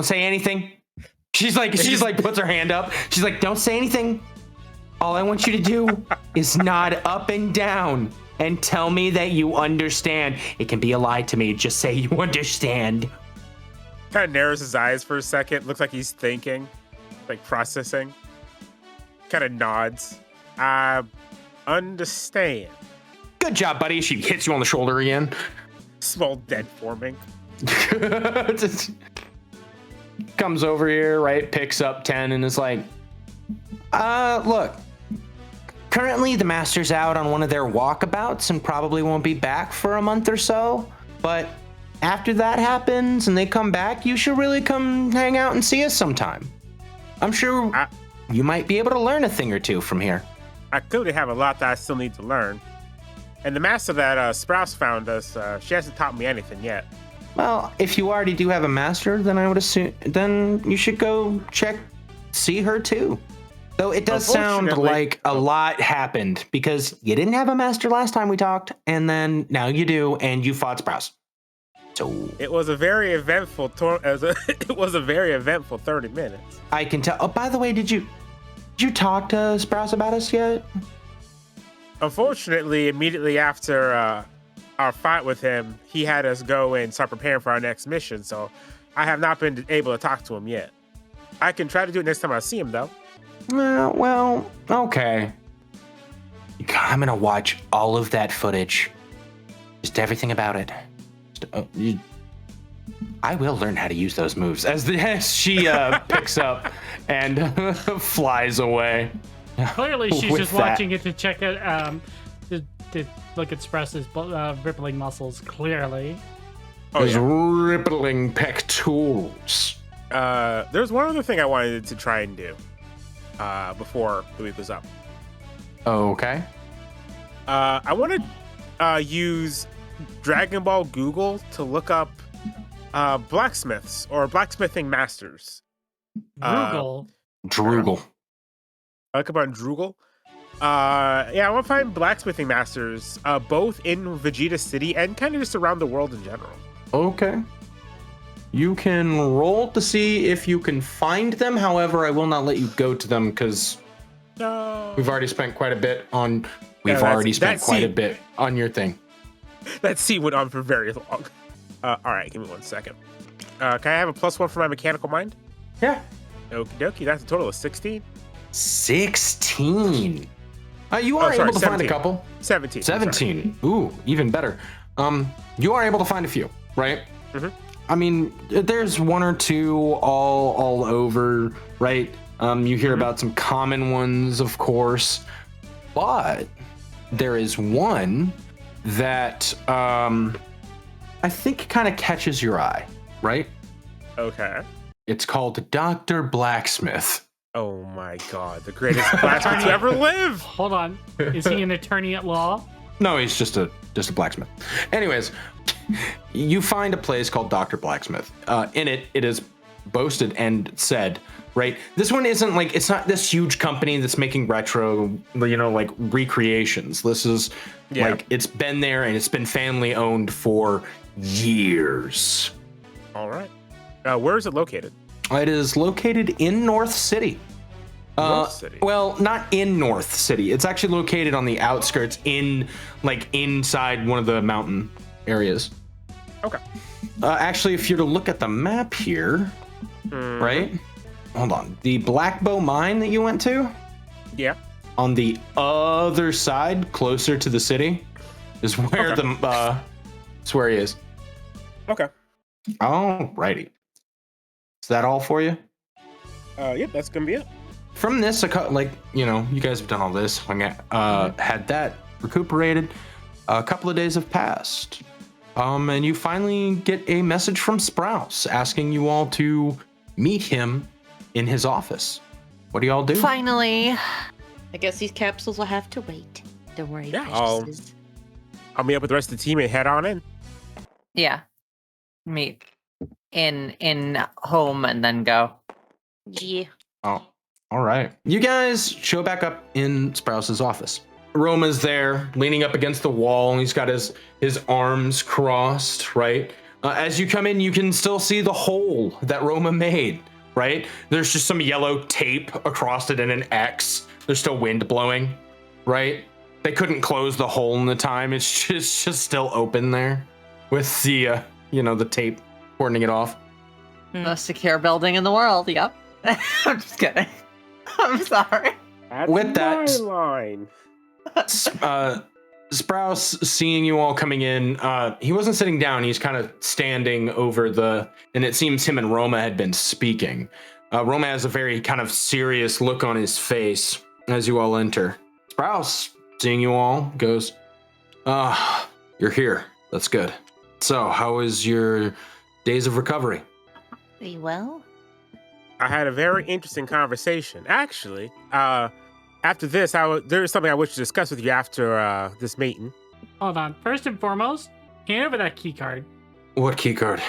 Speaker 3: say anything. She's like puts her hand up. She's like, don't say anything. All I want you to do is nod up and down and tell me that you understand. It can be a lie to me. Just say you understand.
Speaker 6: Kind of narrows his eyes for a second. Looks like he's thinking, like processing. Kind of nods. I understand.
Speaker 3: Good job, buddy. She hits you on the shoulder again.
Speaker 6: Small dead forming.
Speaker 3: Just comes over here, right? Picks up 10 and is like, look. Currently, the master's out on one of their walkabouts and probably won't be back for a month or so. But after that happens and they come back, you should really come hang out and see us sometime. I'm sure you might be able to learn a thing or two from here.
Speaker 6: I clearly have a lot that I still need to learn. And the master that Sprouse found us, she hasn't taught me anything yet.
Speaker 3: Well, if you already do have a master, then I would assume, then you should go see her too. Though it does sound like a lot happened because you didn't have a master last time we talked, and then now you do, and you fought Sprouse. So
Speaker 6: it was a very eventful. It was a very eventful 30 minutes.
Speaker 3: I can tell. Oh, by the way, did you talk to Sprouse about us yet?
Speaker 6: Unfortunately, immediately after our fight with him, he had us go and start preparing for our next mission. So I have not been able to talk to him yet. I can try to do it next time I see him, though.
Speaker 3: Well, okay. I'm gonna watch all of that footage. Just everything about it. I will learn how to use those moves as she picks up and flies away.
Speaker 2: Clearly, she's
Speaker 3: With
Speaker 2: just
Speaker 3: that.
Speaker 2: watching it to check it, to look at Sprous's rippling muscles. Clearly.
Speaker 3: Those rippling pectorals.
Speaker 6: There's one other thing I wanted to try and do. before the week was up.
Speaker 3: Okay.
Speaker 6: I want to use Dragon Ball Google to look up blacksmiths or blacksmithing masters.
Speaker 2: Google.
Speaker 3: Droogle.
Speaker 6: I look up on Droogle. I want to find blacksmithing masters, both in Vegeta City and kind of just around the world in general.
Speaker 3: Okay. You can roll to see if you can find them. However, I will not let you go to them because we've already spent quite a bit on. We've already spent quite a bit on your thing.
Speaker 6: That scene went on for very long. All right, give me 1 second. Can I have a +1 for my mechanical mind?
Speaker 3: Yeah.
Speaker 6: Okie dokie. That's a total of 16.
Speaker 3: 16. You are able to find a couple.
Speaker 6: 17.
Speaker 3: 17. Ooh, even better. You are able to find a few, right?
Speaker 6: Mm-hmm.
Speaker 3: I mean, there's one or two all over, right? You hear about some common ones, of course, but there is one that I think kind of catches your eye, right?
Speaker 6: Okay.
Speaker 3: It's called Dr. Blacksmith.
Speaker 6: Oh my god, the greatest blacksmith to ever live!
Speaker 2: Hold on. Is he an attorney at law?
Speaker 3: No, he's just a blacksmith. Anyways, you find a place called Dr. Blacksmith. In it is boasted and said, right? This one isn't like, it's not this huge company that's making retro, like recreations. This is like, it's been there and it's been family owned for years.
Speaker 6: All right. Where is it located?
Speaker 3: It is located in North City.
Speaker 6: North City?
Speaker 3: Well, not in North City. It's actually located on the outskirts inside one of the mountain areas.
Speaker 6: Okay.
Speaker 3: Actually, if you're to look at the map here, right? Hold on. The Black Bow Mine that you went to?
Speaker 6: Yeah.
Speaker 3: On the other side, closer to the city, is where it's where he is.
Speaker 6: Okay.
Speaker 3: Alrighty. Is that all for you?
Speaker 6: Yep, that's gonna be it.
Speaker 3: From this, you guys have done all this. Had that recuperated. A couple of days have passed. And you finally get a message from Sprouse asking you all to meet him in his office. What do y'all do?
Speaker 4: Finally.
Speaker 5: I guess these capsules will have to wait. Don't worry, preciouses.
Speaker 6: I'll meet up with the rest of the team and head on in.
Speaker 4: Yeah. Meet in home and then go.
Speaker 5: Yeah.
Speaker 3: Oh, all right. You guys show back up in Sprouse's office. Roma's there, leaning up against the wall, and he's got his arms crossed, right? As you come in, you can still see the hole that Roma made, right? There's just some yellow tape across it and an X. There's still wind blowing, right? They couldn't close the hole in the time. It's just still open there with the, the tape cordoning it off.
Speaker 4: Most secure building in the world. Yep. I'm just kidding. I'm sorry.
Speaker 6: That's
Speaker 3: With that,
Speaker 6: my line.
Speaker 3: Sprouse, seeing you all coming in, he wasn't sitting down. He's kind of standing over and it seems him and Roma had been speaking. Roma has a very kind of serious look on his face as you all enter. Sprouse, seeing you all, goes, you're here. That's good. So, how was your days of recovery?
Speaker 5: Pretty well.
Speaker 6: I had a very interesting conversation. Actually, after this, there is something I wish to discuss with you after this meeting.
Speaker 2: Hold on. First and foremost, hand over that key card.
Speaker 3: What key card?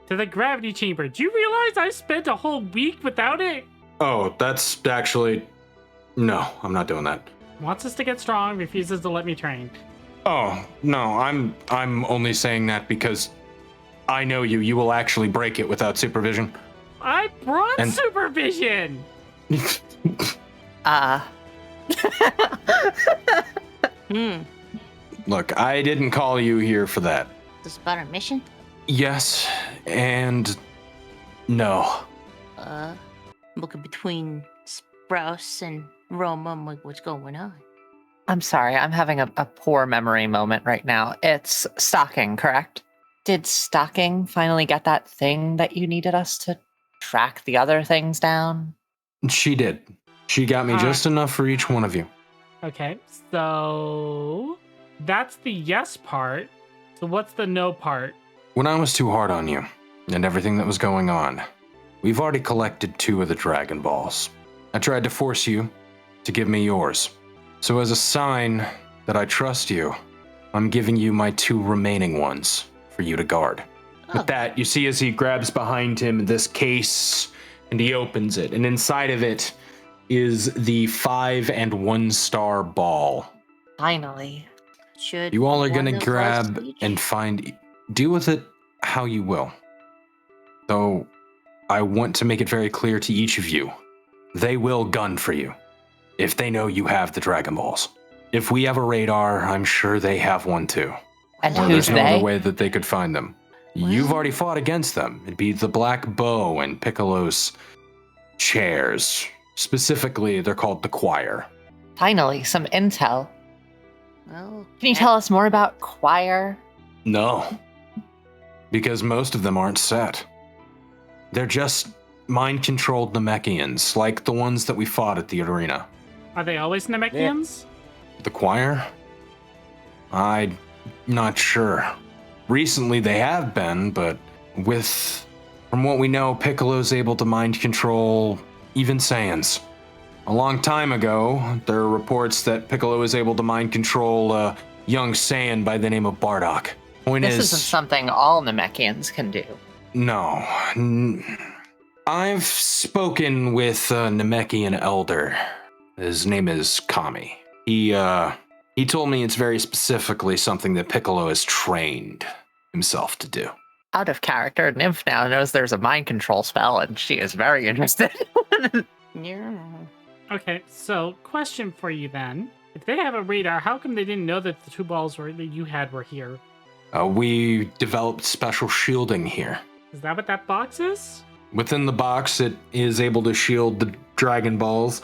Speaker 2: To the gravity chamber. Do you realize I spent a whole week without it?
Speaker 3: Oh, that's actually... No, I'm not doing that.
Speaker 2: Wants us to get strong, refuses to let me train.
Speaker 3: Oh, no, I'm only saying that because I know you. You will actually break it without supervision.
Speaker 2: I brought supervision!
Speaker 3: Look, I didn't call you here for that.
Speaker 5: This is about our mission?
Speaker 3: Yes, and no.
Speaker 5: Looking between Sprouse and Roma, I'm like, what's going on?
Speaker 4: I'm sorry, I'm having a poor memory moment right now. It's Stocking, correct? Did Stocking finally get that thing that you needed us to track the other things down?
Speaker 3: She did. She got me just enough for each one of you.
Speaker 2: Okay, so that's the yes part. So what's the no part?
Speaker 3: When I was too hard on you and everything that was going on, we've already collected 2 of the Dragon Balls. I tried to force you to give me yours. So as a sign that I trust you, I'm giving you my 2 remaining ones for you to guard. With that, you see as he grabs behind him this case and he opens it, and inside of it is the 5 and 1 star ball.
Speaker 4: Finally.
Speaker 5: Should
Speaker 3: You all are
Speaker 5: one
Speaker 3: going
Speaker 5: of
Speaker 3: to
Speaker 5: us
Speaker 3: grab
Speaker 5: each-
Speaker 3: and deal with it how you will. Though I want to make it very clear to each of you, they will gun for you if they know you have the Dragon Balls. If we have a radar, I'm sure they have one too.
Speaker 4: And
Speaker 3: Or
Speaker 4: who's
Speaker 3: there's no other
Speaker 4: they?
Speaker 3: way that they could find them. You've already fought against them. It'd be the Black Bow and Piccolo's chairs. Specifically, they're called the Choir.
Speaker 4: Finally, some intel.
Speaker 5: Well,
Speaker 4: Can you tell us more about Choir?
Speaker 3: No, because most of them aren't set. They're just mind-controlled Namekians, like the ones that we fought at the arena.
Speaker 2: Are they always Namekians?
Speaker 3: The Choir? I'm not sure. Recently they have been, but from what we know, Piccolo's able to mind control even Saiyans. A long time ago, there are reports that Piccolo is able to mind control a young Saiyan by the name of Bardock.
Speaker 4: This isn't something all Namekians can do.
Speaker 3: No. I've spoken with a Namekian elder. His name is Kami. He told me it's very specifically something that Piccolo has trained himself to do.
Speaker 4: Out of character, Nymph now knows there's a mind control spell, and she is very interested.
Speaker 5: yeah.
Speaker 2: Okay, so question for you then. If they have a radar, how come they didn't know that the 2 balls that you had were here?
Speaker 3: We developed special shielding here.
Speaker 2: Is that what that box is?
Speaker 3: Within the box, it is able to shield the Dragon Balls,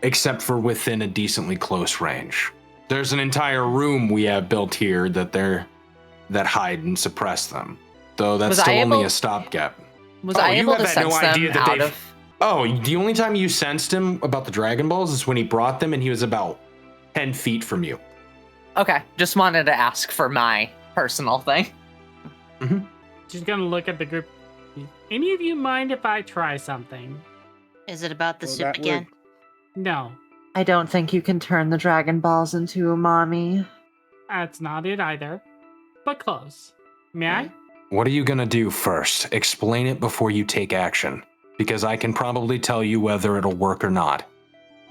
Speaker 3: except for within a decently close range. There's an entire room we have built here that hide and suppress them. Though that's still only a stopgap.
Speaker 4: Was I able to sense them out of...
Speaker 3: Oh, the only time you sensed him about the Dragon Balls is when he brought them and he was about 10 feet from you.
Speaker 4: Okay, just wanted to ask for my personal thing.
Speaker 3: Mm-hmm.
Speaker 2: She's gonna look at the group. Any of you mind if I try something?
Speaker 5: Is it about the soup again?
Speaker 2: No,
Speaker 4: I don't think you can turn the Dragon Balls into umami.
Speaker 2: that's not it either. But close. May I?
Speaker 3: What are you gonna do first? Explain it before you take action, because I can probably tell you whether it'll work or not.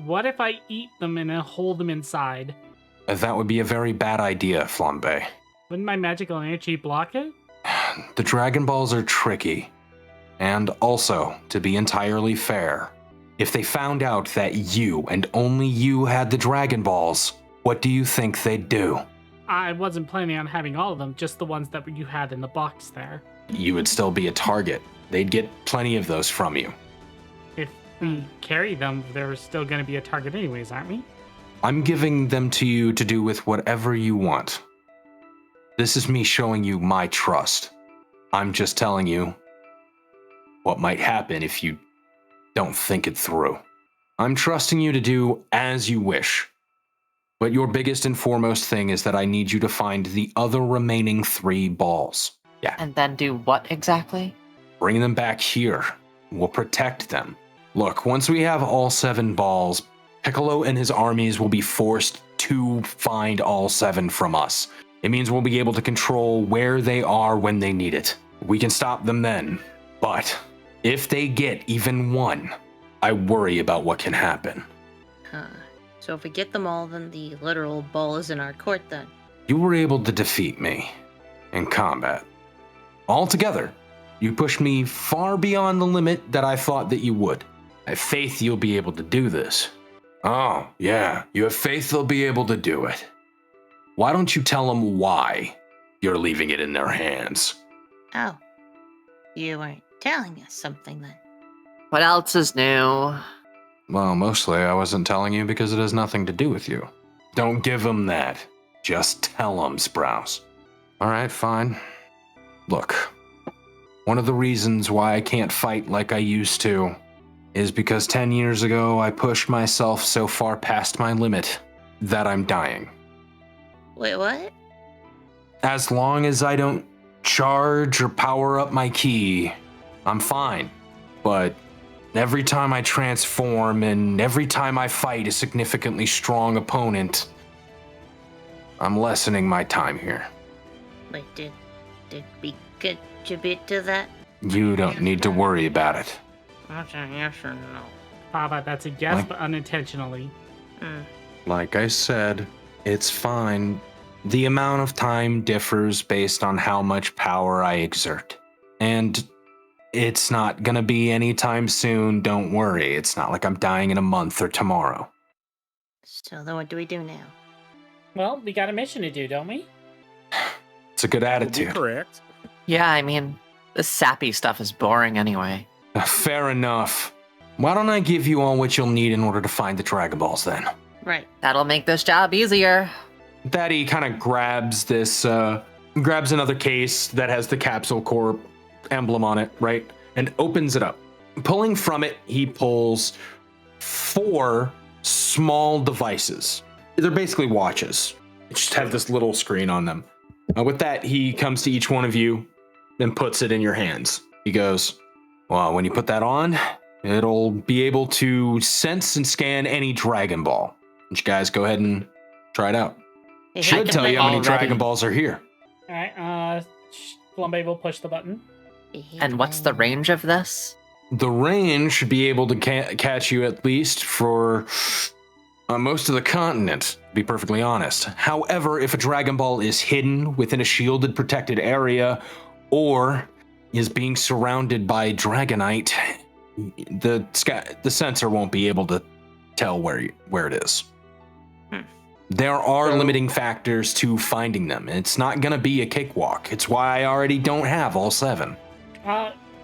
Speaker 2: What if I eat them and then hold them inside?
Speaker 3: That would be a very bad idea, Flambe.
Speaker 2: Wouldn't my magical energy block it?
Speaker 3: The Dragon Balls are tricky. And also, to be entirely fair, if they found out that you and only you had the Dragon Balls, what do you think they'd do?
Speaker 2: I wasn't planning on having all of them, just the ones that you had in the box there.
Speaker 3: You would still be a target. They'd get plenty of those from you.
Speaker 2: If we carry them, they're still going to be a target anyways, aren't we?
Speaker 3: I'm giving them to you to do with whatever you want. This is me showing you my trust. I'm just telling you what might happen if you don't think it through. I'm trusting you to do as you wish. But your biggest and foremost thing is that I need you to find the other remaining 3 balls. Yeah.
Speaker 4: And then do what exactly?
Speaker 3: Bring them back here. We'll protect them. Look, once we have all 7 balls, Piccolo and his armies will be forced to find all 7 from us. It means we'll be able to control where they are when they need it. We can stop them then. But if they get even 1, I worry about what can happen.
Speaker 5: Huh. So if we get them all, then the literal ball is in our court then.
Speaker 3: You were able to defeat me in combat. Altogether, you pushed me far beyond the limit that I thought that you would. I have faith you'll be able to do this. Oh, yeah, you have faith they'll be able to do it. Why don't you tell them why you're leaving it in their hands?
Speaker 5: Oh. You weren't telling us something then.
Speaker 4: What else is new?
Speaker 3: Well, mostly I wasn't telling you because it has nothing to do with you. Don't give them that. Just tell them, Sprouse. All right, fine. Look, one of the reasons why I can't fight like I used to is because 10 years ago I pushed myself so far past my limit that I'm dying.
Speaker 5: Wait, what?
Speaker 3: As long as I don't charge or power up my ki, I'm fine. But every time I transform and every time I fight a significantly strong opponent, I'm lessening my time here.
Speaker 5: Wait, did we contribute to that?
Speaker 3: You don't need to worry about it.
Speaker 5: That's a yes or no.
Speaker 2: Fava, that's a yes,
Speaker 3: Like-
Speaker 2: but unintentionally.
Speaker 3: Like I said, it's fine. The amount of time differs based on how much power I exert. And it's not gonna be anytime soon, don't worry. It's not like I'm dying in a month or tomorrow.
Speaker 5: So then what do we do now?
Speaker 2: Well, we got a mission to do, don't we?
Speaker 3: It's a good
Speaker 6: Would be
Speaker 3: attitude.
Speaker 6: correct.
Speaker 4: Yeah, I mean, the sappy stuff is boring anyway.
Speaker 3: Fair enough. Why don't I give you all what you'll need in order to find the Dragon Balls then?
Speaker 5: Right.
Speaker 4: That'll make this job easier.
Speaker 3: Daddy kind of grabs grabs another case that has the Capsule Corp emblem on it, right? And opens it up. Pulling from it, he pulls 4 small devices. They're basically watches. They just have this little screen on them. With that, he comes to each one of you and puts it in your hands. He goes, well, when you put that on, it'll be able to sense and scan any Dragon Ball. You guys go ahead and try it out.
Speaker 5: Hey,
Speaker 3: Should
Speaker 5: hey,
Speaker 3: tell you how many
Speaker 4: Already.
Speaker 3: Dragon Balls are here.
Speaker 2: All right, Flambe will push the button.
Speaker 4: And what's the range of this?
Speaker 3: The range should be able to catch you at least for most of the continent, to be perfectly honest. However, if a Dragon Ball is hidden within a shielded, protected area, or is being surrounded by Dragonite, the sensor won't be able to tell where it is. There are limiting factors to finding them. It's not going to be a cakewalk. It's why I already don't have all 7.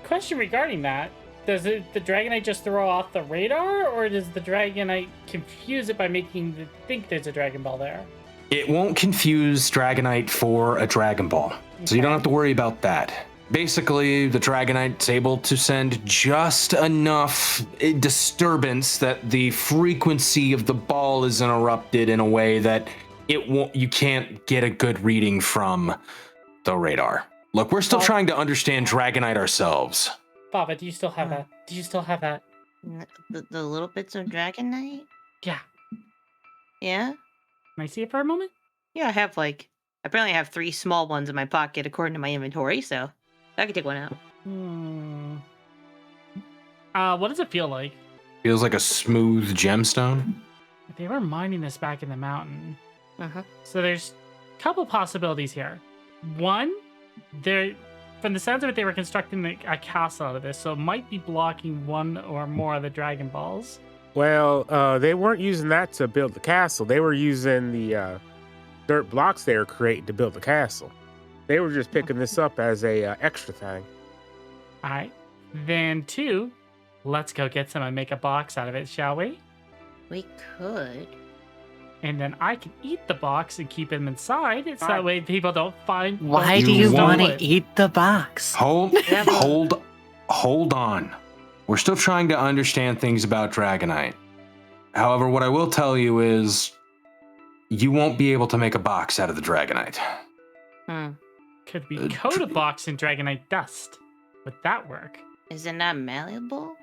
Speaker 2: Question regarding that. Does the Dragonite just throw off the radar, or does the Dragonite confuse it by making it think there's a Dragon Ball there?
Speaker 3: It won't confuse Dragonite for a Dragon Ball, so you don't have to worry about that. Basically, the Dragonite's able to send just enough disturbance that the frequency of the ball is interrupted in a way that you can't get a good reading from the radar. Look, we're still trying to understand Dragonite ourselves.
Speaker 2: Fava, do you still have that? Do you still have that?
Speaker 5: The little bits of Dragonite?
Speaker 2: Yeah.
Speaker 5: Yeah?
Speaker 2: Can I see it for a moment?
Speaker 5: Yeah, I apparently have 3 small ones in my pocket according to my inventory, so I can take one out.
Speaker 2: What does it feel like?
Speaker 3: Feels like a smooth gemstone.
Speaker 2: They were mining this back in the mountain.
Speaker 5: Uh-huh.
Speaker 2: So there's a couple possibilities here. One, from the sounds of it, they were constructing a castle out of this, so it might be blocking one or more of the Dragon Balls.
Speaker 6: Well, they weren't using that to build the castle. They were using the dirt blocks they were creating to build the castle. They were just picking this up as a extra thing.
Speaker 2: All right. Then 2, let's go get some and make a box out of it, shall we?
Speaker 5: We could.
Speaker 2: And then I can eat the box and keep them inside. It's that way people don't find.
Speaker 4: Why do
Speaker 3: You
Speaker 4: you want
Speaker 3: won't.
Speaker 4: to eat the box?
Speaker 3: Hold on. We're still trying to understand things about Dragonite. However, what I will tell you is you won't be able to make a box out of the Dragonite.
Speaker 2: Could we coat a box in Dragonite dust? Would that work?
Speaker 5: Is it not malleable?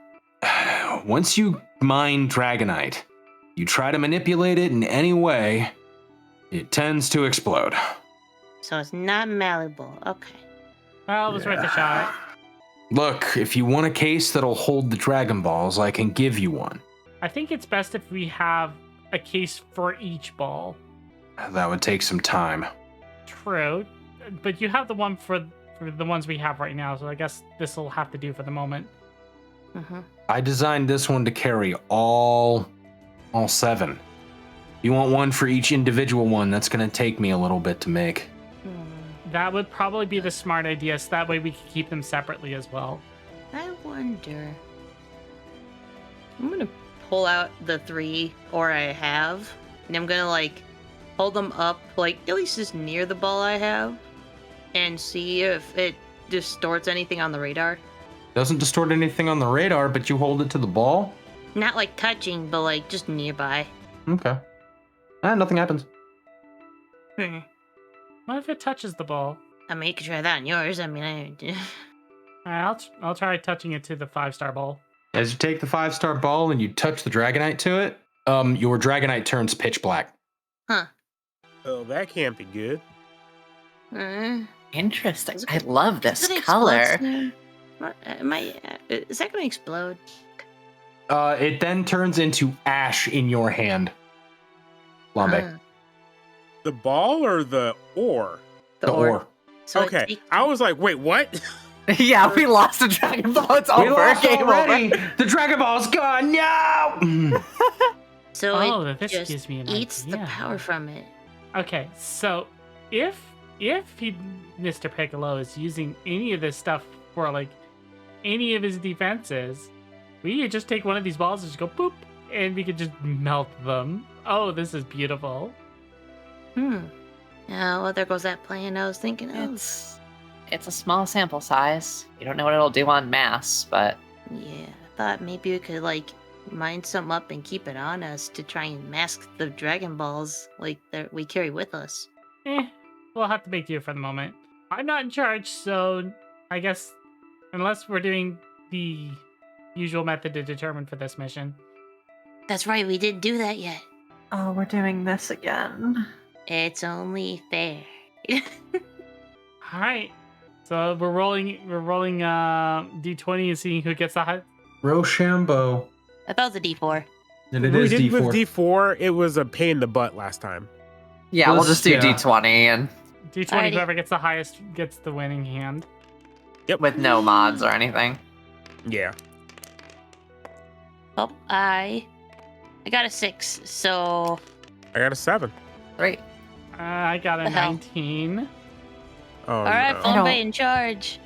Speaker 3: Once you mine Dragonite, you try to manipulate it in any way, it tends to explode.
Speaker 5: So it's not malleable. Okay.
Speaker 2: Well, it was worth a shot.
Speaker 3: Look, if you want a case that'll hold the Dragon Balls, I can give you one.
Speaker 2: I think it's best if we have a case for each ball.
Speaker 3: That would take some time.
Speaker 2: True, but you have the one for the ones we have right now, so I guess this will have to do for the moment.
Speaker 3: I designed this one to carry all 7. You want one for each individual one, that's going to take me a little bit to make.
Speaker 2: That would probably be the smart idea, so that way we can keep them separately as well.
Speaker 5: I wonder. I'm gonna pull out the 3 I have, and I'm gonna hold them up at least just near the ball I have, and see if it distorts anything on the radar.
Speaker 3: Doesn't distort anything on the radar, but you hold it to the ball?
Speaker 5: Not touching, but just nearby.
Speaker 3: Okay. Nothing happens.
Speaker 2: What if it touches the ball?
Speaker 5: I mean, you could try that on yours. I mean,
Speaker 2: Alright, I'll try touching it to the 5-star ball.
Speaker 3: As you take the 5-star ball and you touch the Dragonite to it, your Dragonite turns pitch black.
Speaker 5: Huh.
Speaker 6: Oh, that can't be good.
Speaker 4: Interesting.
Speaker 5: Is it-
Speaker 4: I love this
Speaker 5: Is it
Speaker 4: color.
Speaker 5: explode soon? Is that going to explode?
Speaker 3: It then turns into ash in your hand. Flambe.
Speaker 6: The ball or the ore?
Speaker 3: The ore.
Speaker 5: So it
Speaker 6: Okay.
Speaker 5: takes-
Speaker 6: I was like, wait, what?
Speaker 4: Yeah, we lost the Dragon Ball. It's
Speaker 3: We
Speaker 4: over.
Speaker 3: lost
Speaker 4: Game
Speaker 3: already.
Speaker 4: over.
Speaker 3: The Dragon Ball's gone. No.
Speaker 5: So
Speaker 2: Oh,
Speaker 5: it
Speaker 2: this
Speaker 5: just
Speaker 2: gives me an
Speaker 5: eats the
Speaker 2: idea.
Speaker 5: power from it.
Speaker 2: Okay, so if Mr. Piccolo is using any of this stuff for like any of his defenses, we could just take one of these balls and just go boop, and we could just melt them. Oh, this is beautiful.
Speaker 5: Well, there goes that plan I was thinking of.
Speaker 4: It's a small sample size. You don't know what it'll do on mass, but
Speaker 5: Yeah, I thought maybe we could like mine some up and keep it on us to try and mask the Dragon Balls like that we carry with us.
Speaker 2: We'll have to make do for the moment. I'm not in charge, so I guess unless we're doing the usual method to determine for this mission.
Speaker 5: That's right, we didn't do that yet.
Speaker 4: oh, we're doing this again.
Speaker 5: It's only fair.
Speaker 2: All right, so we're rolling d20 and seeing who gets the high.
Speaker 3: Rochambeau.
Speaker 5: I thought it was a D4.
Speaker 3: And it
Speaker 6: we
Speaker 3: is
Speaker 6: did
Speaker 3: D4.
Speaker 6: with D4. It was a pain in the butt last time.
Speaker 4: Yeah, we'll
Speaker 3: Let's-
Speaker 4: just do
Speaker 3: yeah.
Speaker 4: D20 and
Speaker 2: D20,
Speaker 5: Alrighty.
Speaker 2: whoever gets the highest gets the winning hand.
Speaker 4: with no mods or anything.
Speaker 6: Yeah.
Speaker 5: Oh, I got a 6, so
Speaker 6: I got a 7.
Speaker 4: 3.
Speaker 2: I got a
Speaker 5: The hell?
Speaker 2: 19.
Speaker 6: Oh,
Speaker 5: all right,
Speaker 6: no.
Speaker 4: I don't-
Speaker 5: Flambe in charge.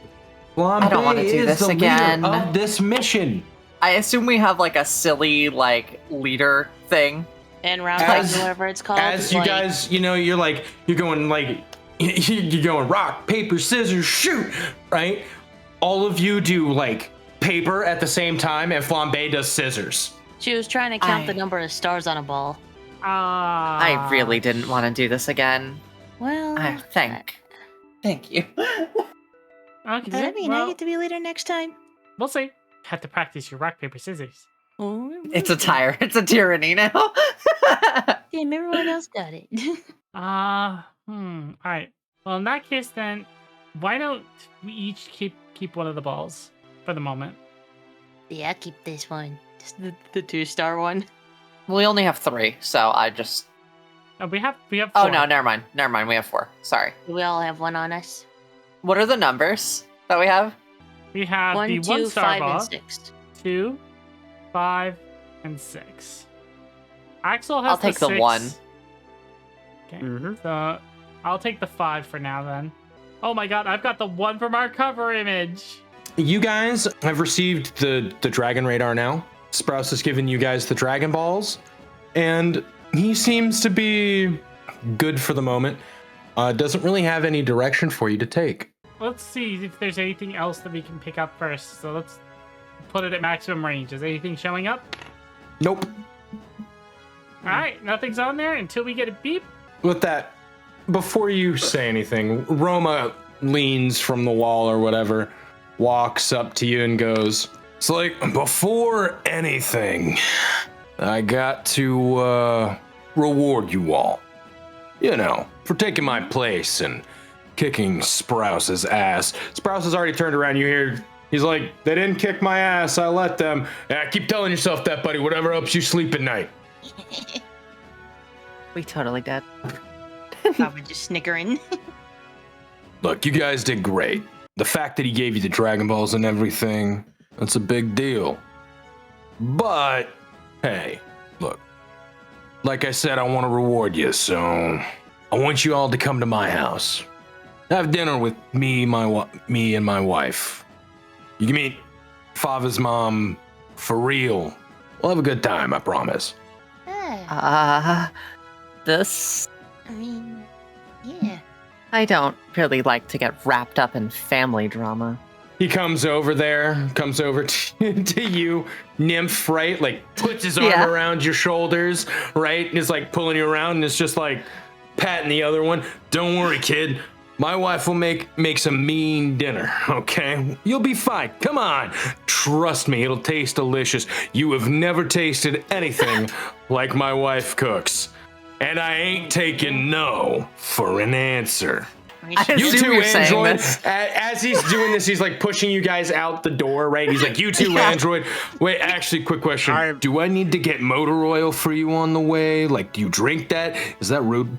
Speaker 4: I don't wanna
Speaker 3: Flambe
Speaker 4: do
Speaker 3: is
Speaker 4: this
Speaker 3: the leader
Speaker 4: again.
Speaker 3: of this mission.
Speaker 4: I assume we have like a silly like leader thing.
Speaker 5: And round
Speaker 3: As-
Speaker 5: one, whatever it's called.
Speaker 3: As you
Speaker 5: like,
Speaker 3: guys, you're going you're going rock, paper, scissors, shoot, right? All of you do like paper at the same time, and Flambe does scissors.
Speaker 5: She was trying to count the
Speaker 4: I-
Speaker 5: number of stars on a ball.
Speaker 4: I really didn't want to do this again.
Speaker 5: Well,
Speaker 4: Thank you.
Speaker 2: Okay,
Speaker 5: does that mean
Speaker 2: well,
Speaker 5: I get to be leader next time?
Speaker 2: we'll see. Have to practice your rock, paper, scissors.
Speaker 5: Oh,
Speaker 4: It's a tire. It's a tyranny now.
Speaker 5: damn, everyone else got it.
Speaker 2: All right. Well, in that case, then, why don't we each keep one of the balls for the moment?
Speaker 5: Yeah, I'll keep this one. Just the 2-star one.
Speaker 4: We only have 3, so I just.
Speaker 2: We have.
Speaker 4: Oh
Speaker 2: 4.
Speaker 4: no, never mind. Never mind. We have 4. Sorry.
Speaker 5: We all have one on us.
Speaker 4: What are the numbers that we have?
Speaker 2: We have
Speaker 5: 1,
Speaker 2: the
Speaker 5: 2,
Speaker 2: 1-star
Speaker 5: 5,
Speaker 2: ball,
Speaker 5: and 6.
Speaker 2: 2, 5, and 6. Axel has
Speaker 4: I'll take the
Speaker 2: 6.
Speaker 4: 1.
Speaker 2: Okay.
Speaker 6: Mm-hmm.
Speaker 2: So I'll take the 5 for now then. Oh my god, I've got the 1 from our cover image.
Speaker 3: You guys have received the Dragon Radar now. Sprouse has given you guys the Dragon Balls, and he seems to be good for the moment. Doesn't really have any direction for you to take.
Speaker 2: Let's see if there's anything else that we can pick up first. So let's put it at maximum range. Is anything showing up?
Speaker 3: Nope.
Speaker 2: Alright, nothing's on there until we get a beep.
Speaker 3: With that, before you say anything, Roma leans from the wall or whatever, walks up to you and goes, "It's like, before anything, I got to reward you all. You know, for taking my place and kicking Sprouse's ass." Sprouse has already turned around. You hear, he's like, "They didn't kick my ass, I let them." Yeah, keep telling yourself that, buddy, whatever helps you sleep at night.
Speaker 4: We totally did.
Speaker 5: Probably just snickering.
Speaker 3: Look, you guys did great. The fact that he gave you the Dragon Balls and everything, that's a big deal. But, hey, look, like I said, I want to reward you, so I want you all to come to my house. Have dinner with me and my wife. You can meet Fava's mom for real. We'll have a good time, I promise.
Speaker 4: This.
Speaker 5: I mean, yeah.
Speaker 4: I don't really like to get wrapped up in family drama.
Speaker 3: He comes over to you, Nymph, right? Like, puts his arm
Speaker 4: Yeah.
Speaker 3: around your shoulders, right? And is like pulling you around and it's just like patting the other one. "Don't worry, kid. My wife will make some mean dinner, okay? You'll be fine. Come on. trust me, it'll taste delicious. You have never tasted anything like my wife cooks. And I ain't taking no for an answer.
Speaker 4: I
Speaker 3: You
Speaker 4: assume
Speaker 3: two,
Speaker 4: you're saying
Speaker 3: Android,
Speaker 4: this.
Speaker 3: as he's doing this, he's like pushing you guys out the door, right? He's like, you two,
Speaker 4: Yeah.
Speaker 3: Android. Wait, actually, quick question. Do I need to get motor oil for you on the way? Like, do you drink that? Is that rude?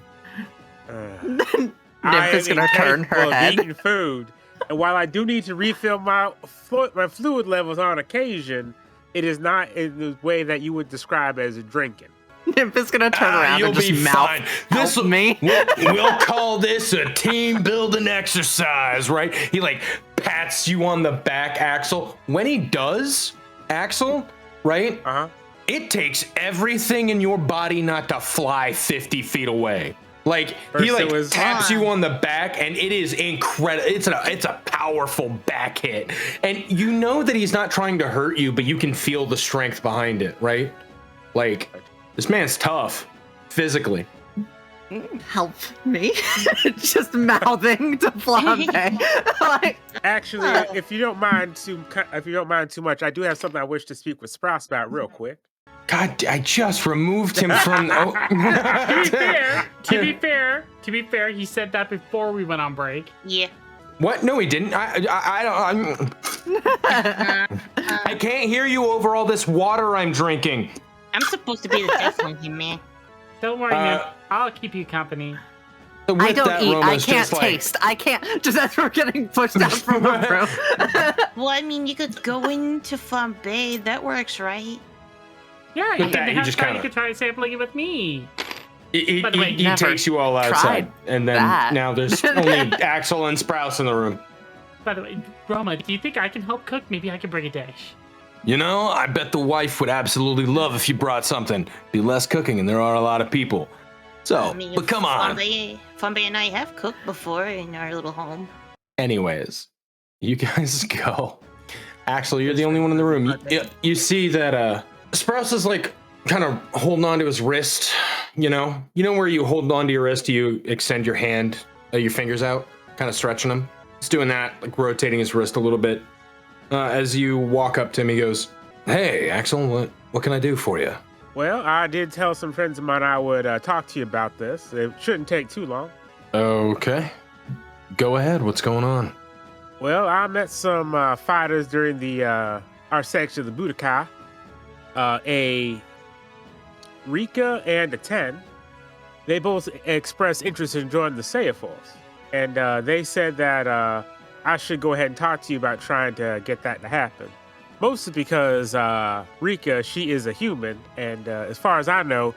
Speaker 4: Nymph is going to turn her head.
Speaker 6: Eating food. And while I do need to refill my fluid levels on occasion, it is not in the way that you would describe as drinking.
Speaker 4: Nymph is going to turn around
Speaker 3: You'll
Speaker 4: and just
Speaker 3: be
Speaker 4: mouth
Speaker 3: fine.
Speaker 4: help me.
Speaker 3: We'll call this a team building exercise, right? He like pats you on the back, Axel. When he does, Axel, right? It takes everything in your body not to fly 50 feet away. Like he like taps you on the back, and it is incredible. It's a powerful back hit, and you know that he's not trying to hurt you, but you can feel the strength behind it, right? Like this man's tough, physically.
Speaker 4: Help me. Just mouthing to Flambe. Like,
Speaker 6: actually, if you don't mind too much, I do have something I wish to speak with Sprouse about real quick.
Speaker 3: God, I just removed him from.
Speaker 2: To be fair, he said that before we went on break.
Speaker 5: Yeah.
Speaker 3: What? No, he didn't. I can't hear you over all this water I'm drinking.
Speaker 5: I'm supposed to be the deaf one here, man.
Speaker 2: Don't worry, Nymph. I'll keep you company.
Speaker 4: I don't eat.
Speaker 3: Roma's
Speaker 4: I can't
Speaker 3: just
Speaker 4: taste. I can't. Just as we're getting pushed out from the room.
Speaker 5: Well, I mean, you could go into Flambe. That works, right?
Speaker 2: Yeah,
Speaker 3: With that, you just
Speaker 2: you
Speaker 3: kinda-
Speaker 2: could try sampling it with me.
Speaker 3: He
Speaker 2: By the way,
Speaker 3: he takes you all outside, and then
Speaker 4: that.
Speaker 3: now there's only Axel and Sprouse in the room.
Speaker 2: By the way, Roma, do you think I can help cook? Maybe I can bring a dish.
Speaker 3: You know, I bet the wife would absolutely love if you brought something. Be less cooking, and there are a lot of people. So,
Speaker 5: I mean,
Speaker 3: but come on.
Speaker 5: Flambe and I have cooked before in our little home.
Speaker 3: Anyways, you guys go. Axel, you're the only one in the room. You see that Sprouse is like kind of holding on to his wrist. You know where you hold on to your wrist, you extend your hand, your fingers out, kind of stretching them. He's doing that, like rotating his wrist a little bit. As you walk up to him, he goes, "Hey, Axel, what can I do for you?"
Speaker 6: Well, I did tell some friends of mine I would talk to you about this. It shouldn't take too long. Okay.
Speaker 3: Go ahead. What's going on?
Speaker 6: Well, I met some fighters during our section of the Budokai. A Rika and a 10. They both expressed interest in joining the Seiya Force. And they said that I should go ahead and talk to you about trying to get that to happen. Mostly because Rika, she is a human, and as far as I know,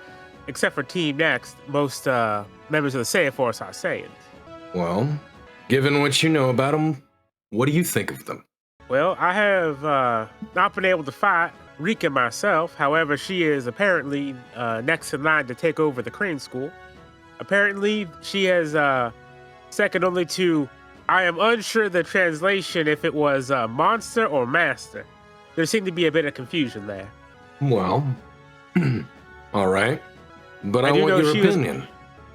Speaker 6: except for Team Next, most members of the Seiya Force are Saiyans.
Speaker 3: Well, given what you know about them, what do you think of them?
Speaker 6: Well, I have not been able to fight Rika myself. However, she is apparently next in line to take over the Crane School. Apparently, she has second only to, I am unsure the translation if it was monster or master. There seemed to be a bit of confusion there.
Speaker 3: Well, all right. But I
Speaker 6: do
Speaker 3: want
Speaker 6: know
Speaker 3: your
Speaker 6: she was-
Speaker 3: opinion.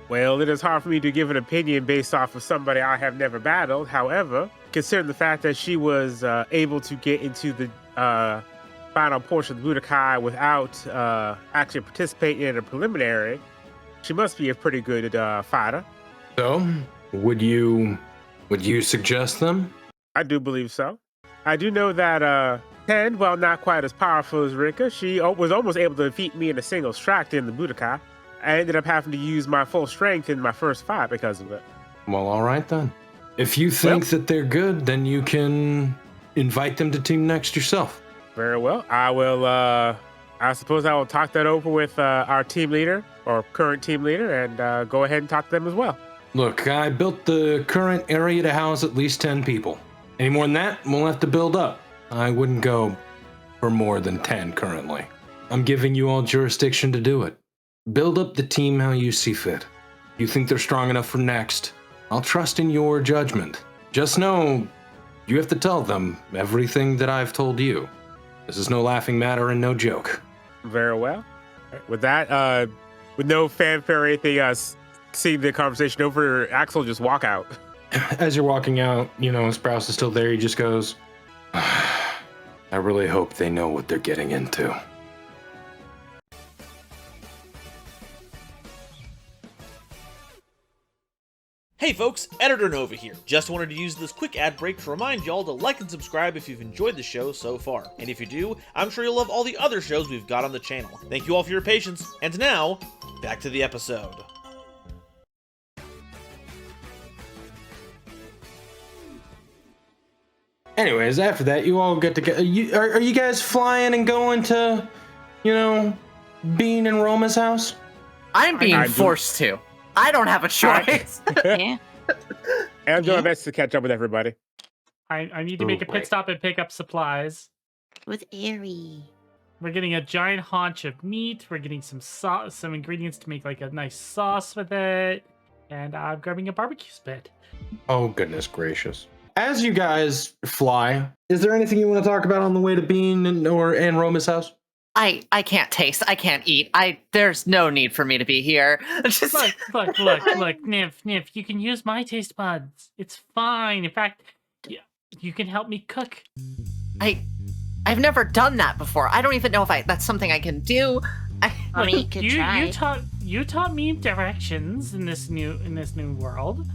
Speaker 6: Well, it is hard for me to give an opinion based off of somebody I have never battled. However, considering the fact that she was able to get into the final portion of the Budokai without actually participating in a preliminary, she must be a pretty good fighter.
Speaker 3: So, would you suggest them?
Speaker 6: I do believe so. I do know that 10, while not quite as powerful as Rika, she was almost able to defeat me in a single strike in the Budokai. I ended up having to use my full strength in my first fight because of it.
Speaker 3: Well, all right then. If you think that they're good, then you can invite them to Team Next yourself.
Speaker 6: Very well. I will, I suppose I will talk that over with our team leader, or current team leader, and go ahead and talk to them as well.
Speaker 3: Look, I built the current area to house at least 10 people. Any more than that, we'll have to build up. I wouldn't go for more than 10 currently. I'm giving you all jurisdiction to do it. Build up the team how you see fit. You think they're strong enough for Next? I'll trust in your judgment. Just know, you have to tell them everything that I've told you. This is no laughing matter and no joke.
Speaker 6: Very well. With that, with no fanfare or anything else, seeing the conversation over, Axel just walk out.
Speaker 3: As you're walking out, Sprouse is still there. He just goes, I I really hope they know what they're getting into.
Speaker 1: Hey folks, Editor Nova here. Just wanted to use this quick ad break to remind y'all to like and subscribe if you've enjoyed the show so far. And if you do, I'm sure you'll love all the other shows we've got on the channel. Thank you all for your patience, and now, back to the episode.
Speaker 3: Anyways, after that, you all get to go. Are you guys flying and going to, Bean and Roma's house?
Speaker 4: I'm being forced to. I don't have a choice.
Speaker 5: Yeah.
Speaker 6: And I'm doing my best to catch up with everybody.
Speaker 2: I need to make a pit stop and pick up supplies.
Speaker 5: With Airy.
Speaker 2: We're getting a giant haunch of meat. We're getting some ingredients to make like a nice sauce with it. And I'm grabbing a barbecue spit.
Speaker 3: Oh, goodness gracious. As you guys fly, is there anything you want to talk about on the way to Bean and Roma's house?
Speaker 4: I can't taste. I can't eat. There's no need for me to be here. Just
Speaker 2: Look, Nymph, you can use my taste buds. It's fine. In fact, you can help me cook.
Speaker 4: I've never done that before. I don't even know if that's something I can do.
Speaker 5: I mean, you could try.
Speaker 2: You taught me directions in this new world.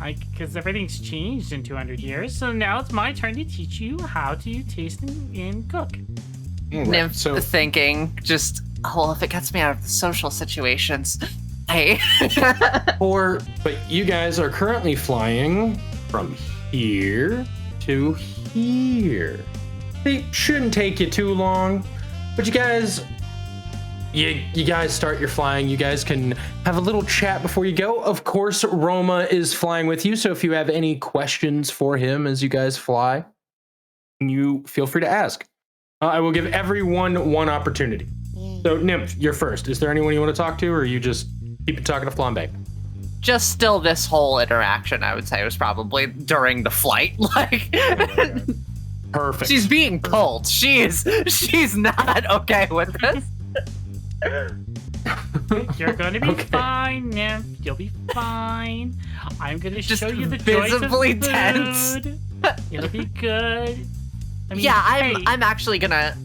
Speaker 2: Because everything's changed in 200 years, so now it's my turn to teach you how to taste and cook.
Speaker 3: Right,
Speaker 4: Nymph thinking, just, if it gets me out of the social situations. But
Speaker 3: you guys are currently flying from here to here. It shouldn't take you too long, but you guys start your flying. You guys can have a little chat before you go. Of course, Roma is flying with you, so if you have any questions for him as you guys fly, you feel free to ask. I will give everyone one opportunity. So, Nymph, you're first. Is there anyone you want to talk to, or are you just keep talking to Flambe?
Speaker 4: Just still this whole interaction, I would say, was probably during the flight.
Speaker 3: Perfect.
Speaker 4: She's being pulled. She's not okay with this.
Speaker 2: You're gonna be fine, Nymph. You'll be fine. I'm gonna
Speaker 4: Just
Speaker 2: show you the joys of
Speaker 4: visibly
Speaker 2: food.
Speaker 4: tense.
Speaker 2: It'll be good. I mean,
Speaker 4: Yeah,
Speaker 2: hey,
Speaker 4: I'm actually gonna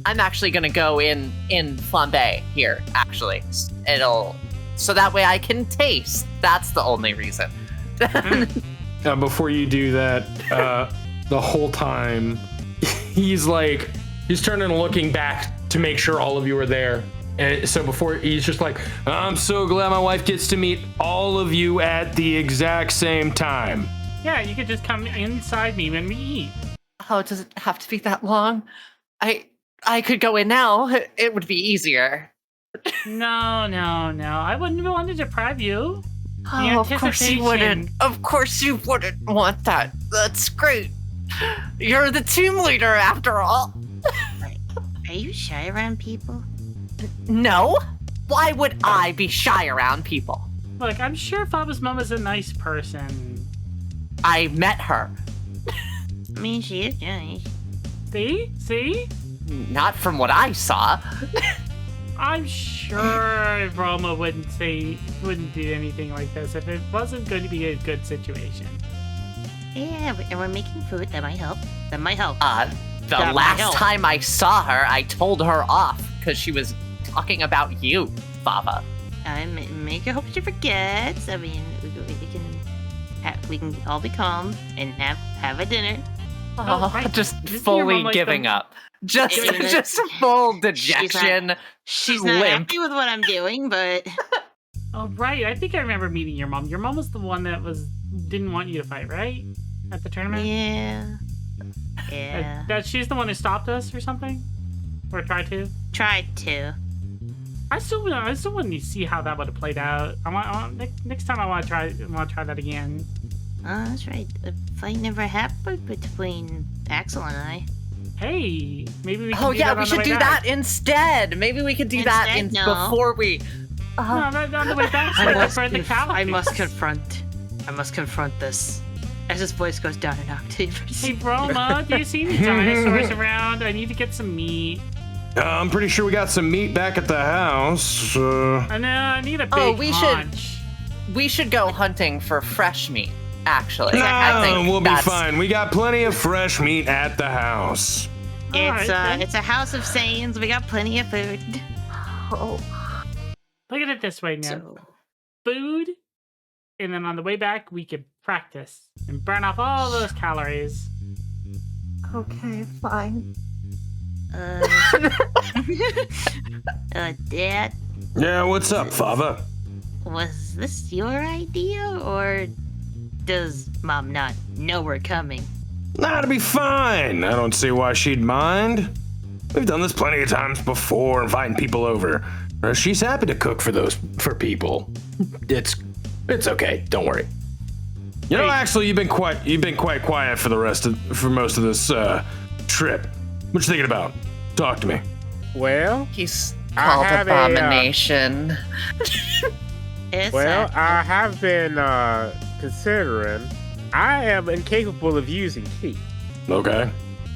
Speaker 4: go in Flambe here. Actually, so that way I can taste. That's the only reason.
Speaker 3: Before you do that, the whole time he's turning and looking back to make sure all of you are there. And so before he's just like, I'm so glad my wife gets to meet all of you at the exact same time.
Speaker 2: Yeah, you could just come inside me when we eat.
Speaker 4: Oh, does it have to be that long? I could go in now. It would be easier.
Speaker 2: No. I wouldn't want to deprive you.
Speaker 4: Oh, of course you wouldn't. Of course you wouldn't want that. That's great. You're the team leader after all.
Speaker 5: Are you shy around people?
Speaker 4: No. Why would I be shy around people?
Speaker 2: Look, I'm sure Fava's mom is a nice person.
Speaker 4: I met her.
Speaker 5: I mean, she is nice.
Speaker 2: See?
Speaker 4: Not from what I saw.
Speaker 2: I'm sure Roma wouldn't do anything like this if it wasn't going to be a good situation.
Speaker 5: Yeah, and we're making food. That might help. The
Speaker 4: Last time I saw her, I told her off because she was talking about you, Fava.
Speaker 5: I make her hope she forgets. I mean, we can all be calm and have a dinner.
Speaker 2: Right.
Speaker 4: Just
Speaker 2: Isn't
Speaker 4: fully
Speaker 2: your mom like
Speaker 4: giving
Speaker 2: them?
Speaker 4: up. Just full dejection.
Speaker 5: She's not
Speaker 4: limp.
Speaker 5: happy with what I'm doing, but
Speaker 2: Oh, right. I think I remember meeting your mom. Your mom was the one that didn't want you to fight, right? At the tournament?
Speaker 5: yeah.
Speaker 2: That she's the one who stopped us or something? Or tried to?
Speaker 5: Tried to.
Speaker 2: I still want to see how that would have played out. Next time I want to try that again.
Speaker 5: Oh, that's right. The fight never happened between Axel and I.
Speaker 2: Hey, maybe we can
Speaker 4: Oh
Speaker 2: do
Speaker 4: yeah,
Speaker 2: that
Speaker 4: we
Speaker 2: on the
Speaker 4: should
Speaker 2: way
Speaker 4: do
Speaker 2: back.
Speaker 4: that instead. Maybe we could do that
Speaker 5: Instead, no.
Speaker 4: before we.
Speaker 2: No, on the way back. So I for the cow.
Speaker 5: I must confront this. As his voice goes down an octave.
Speaker 2: Hey, Roma, do you see any dinosaurs around? I need to get some meat.
Speaker 3: I'm pretty sure we got some meat back at the house.
Speaker 2: I know, I need a big haunch.
Speaker 4: We should go hunting for fresh meat. Actually,
Speaker 3: No,
Speaker 4: I think
Speaker 3: we'll be fine. We got plenty of fresh meat at the house.
Speaker 5: It's a house of sayings. We got plenty of food.
Speaker 4: Oh.
Speaker 2: Look at it this way, Nymph.
Speaker 5: So,
Speaker 2: Food, and then on the way back, we can practice and burn off all those calories.
Speaker 4: Okay, fine.
Speaker 5: Dad,
Speaker 3: Yeah, what's up, Fava?
Speaker 5: was this your idea, or does Mom not know we're coming?
Speaker 3: Nah, to be fine. I don't see why she'd mind. We've done this plenty of times before, inviting people over. She's happy to cook for people. It's okay. Don't worry. You know, Axel, you've been quite quiet for most of this trip. What you thinking about? Talk to me.
Speaker 6: Well,
Speaker 4: He's
Speaker 6: I
Speaker 4: called
Speaker 6: have
Speaker 4: Abomination.
Speaker 6: I have been considering. I am incapable of using key,
Speaker 3: Okay.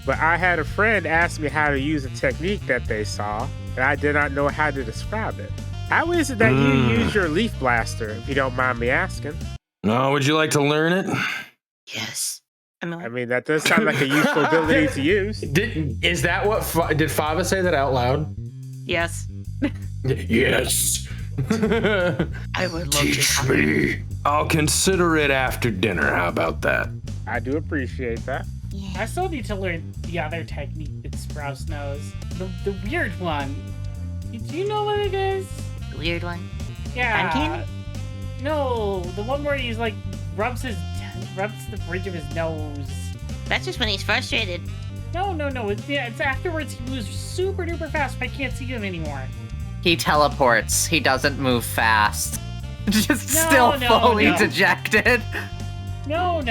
Speaker 6: but I had a friend ask me how to use a technique that they saw, and I did not know how to describe it. How is it that you use your leaf blaster, if you don't mind me asking?
Speaker 3: No, would you like to learn it?
Speaker 5: Yes.
Speaker 6: I mean, that does sound like a useful ability to use.
Speaker 3: Is that what did Fava say that out loud?
Speaker 5: Yes.
Speaker 3: Yes.
Speaker 5: I would love
Speaker 3: Teach
Speaker 5: to.
Speaker 3: me. I'll consider it after dinner. How about that?
Speaker 6: I do appreciate that.
Speaker 2: I still need to learn the other technique that Sprouse knows. The weird one. Do you know what it is?
Speaker 5: The weird one.
Speaker 2: Yeah.
Speaker 5: Uncanny?
Speaker 2: No, the one where he's like rubs the bridge of his nose.
Speaker 5: That's just when he's frustrated.
Speaker 2: No. It's afterwards he moves super duper fast, but I can't see him anymore.
Speaker 4: He teleports. He doesn't move fast. Just
Speaker 2: No,
Speaker 4: fully
Speaker 2: no.
Speaker 4: dejected.
Speaker 2: No.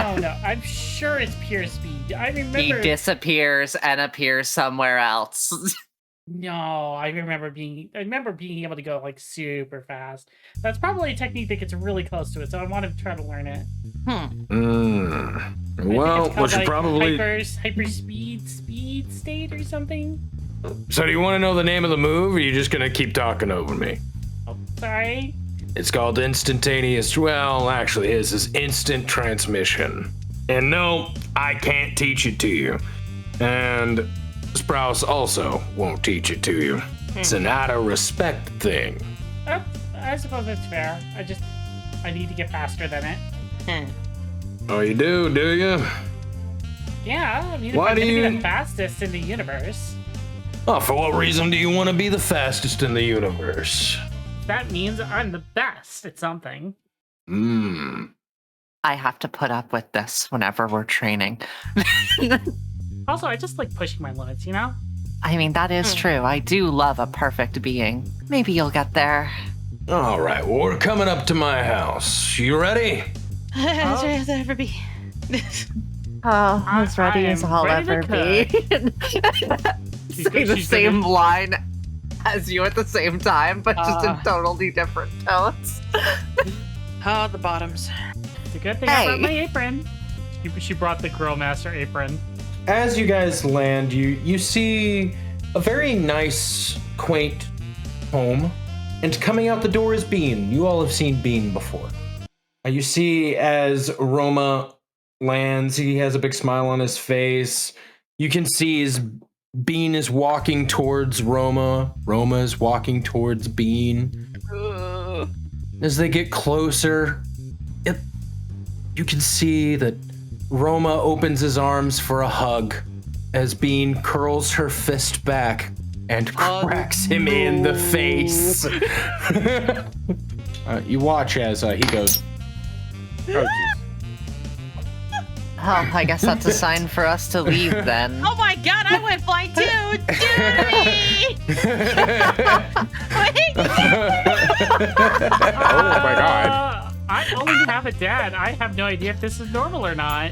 Speaker 2: I'm sure it's pure speed. I remember.
Speaker 4: He disappears and appears somewhere else.
Speaker 2: No, I remember being able to go like super fast. That's probably a technique that gets really close to it, so I want to try to learn it. I think
Speaker 3: Well,
Speaker 2: it's
Speaker 3: we should
Speaker 2: called,
Speaker 3: probably.
Speaker 2: hyper speed state or something.
Speaker 3: So, do you want to know the name of the move, or are you just gonna keep talking over me?
Speaker 2: Oh, sorry.
Speaker 3: It's called instantaneous. Well, actually, his is instant transmission. And no, I can't teach it to you. And Sprouse also won't teach it to you. It's an out of respect thing.
Speaker 2: I suppose that's fair. I need to get faster than it.
Speaker 3: Oh, you do you?
Speaker 2: Yeah, I mean,
Speaker 3: Why
Speaker 2: if I'm
Speaker 3: do
Speaker 2: gonna be
Speaker 3: you-
Speaker 2: the fastest in the universe,
Speaker 3: Oh, for what reason do you want to be the fastest in the universe?
Speaker 2: that means I'm the best at something.
Speaker 4: I have to put up with this whenever we're training.
Speaker 2: Also, I just like pushing my limits, you know?
Speaker 4: I mean, that is true. I do love a perfect being. Maybe you'll get there.
Speaker 3: All right, well, we're coming up to my house. You ready?
Speaker 5: As ready as I'll ever be.
Speaker 4: Oh,
Speaker 2: I-
Speaker 4: as ready
Speaker 2: I
Speaker 4: as
Speaker 2: am
Speaker 4: I'll
Speaker 2: ready to
Speaker 4: ever be. Say the
Speaker 2: she's
Speaker 4: same
Speaker 2: gonna-
Speaker 4: line as you at the same time, but just in totally different tones.
Speaker 5: Oh, the bottoms.
Speaker 2: It's a good thing I brought
Speaker 4: Hey.
Speaker 2: my apron. She brought the Girl Master apron.
Speaker 3: As you guys land, you see a very nice, quaint home. And coming out the door is Bean. You all have seen Bean before. You see as Roma lands, he has a big smile on his face. You can see as Bean is walking towards Roma. Roma is walking towards Bean. As they get closer, you can see that Roma opens his arms for a hug as Bean curls her fist back and cracks him in the face. You watch as he goes,
Speaker 6: Oh, jeez.
Speaker 4: Oh, I guess that's a sign for us to leave then.
Speaker 5: Oh my god, I went flying too!
Speaker 6: Oh my god.
Speaker 2: I only have a dad. I have no idea if this is normal or not.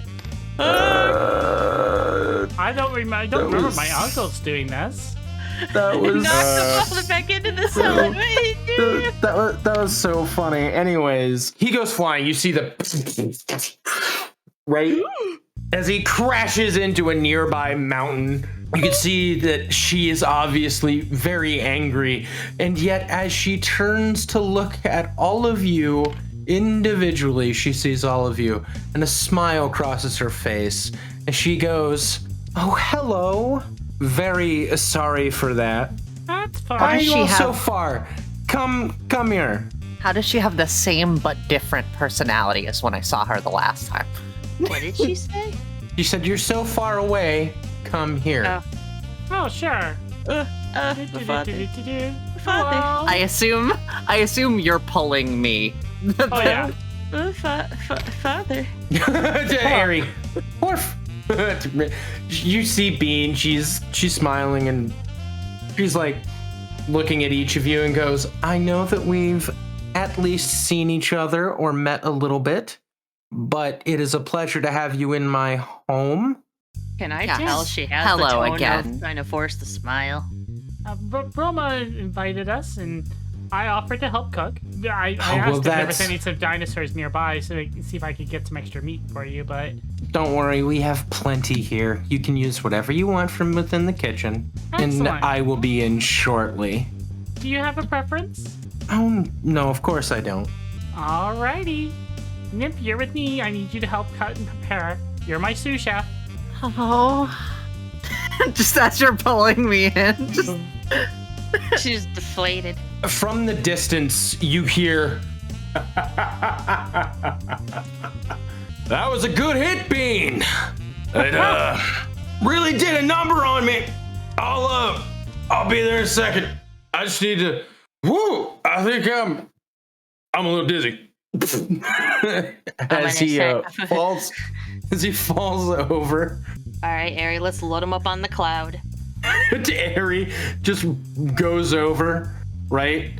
Speaker 2: I don't remember my uncles doing this.
Speaker 3: that was
Speaker 5: Knocked the back into the sun.
Speaker 3: that was so funny. Anyways, he goes flying. You see the right as he crashes into a nearby mountain. You can see that she is obviously very angry, and yet as she turns to look at all of you individually, she sees all of you, and a smile crosses her face, and she goes, "Oh, hello. very sorry for that.
Speaker 2: That's
Speaker 3: Why
Speaker 2: fine.
Speaker 3: are
Speaker 4: does
Speaker 3: you
Speaker 4: she
Speaker 3: all so
Speaker 4: have-
Speaker 3: far? Come here.
Speaker 4: How does she have the same but different personality as when I saw her the last time?
Speaker 5: What did she say?
Speaker 3: She said, "You're so far away. Come here."
Speaker 2: Oh, sure.
Speaker 5: The father. Father.
Speaker 2: Hello.
Speaker 4: I assume you're pulling me.
Speaker 2: Oh, yeah.
Speaker 5: Father.
Speaker 3: To Ari. Orf. You see Bean. She's smiling and she's like looking at each of you and goes, "I know that we've at least seen each other or met a little bit, but it is a pleasure to have you in my home."
Speaker 5: Can I
Speaker 4: Yes.
Speaker 5: tell she has
Speaker 4: Hello
Speaker 5: the tone
Speaker 4: again.
Speaker 5: of trying to force the smile?
Speaker 2: Roma invited us, and I offered to help cook. I
Speaker 3: Oh, well,
Speaker 2: asked if there
Speaker 3: that's-
Speaker 2: was any some dinosaurs nearby, so I can see if I could get some extra meat for you. But
Speaker 3: Don't worry, we have plenty here. You can use whatever you want from within the kitchen.
Speaker 2: Excellent.
Speaker 3: And I will be in shortly.
Speaker 2: do you have a preference?
Speaker 3: Oh, no, of course I don't.
Speaker 2: Alrighty. Nymph, you're with me. I need you to help cut and prepare. You're my sous chef.
Speaker 4: Oh. Just as you're pulling me in. Just
Speaker 5: She's deflated.
Speaker 3: From the distance, you hear. That was a good hit, Bean. It really did a number on me. I'll be there in a second. I just need to. Woo! I think I'm a little dizzy. as he falls over.
Speaker 5: All right, Ari, let's load him up on the cloud.
Speaker 3: Ari just goes over, right?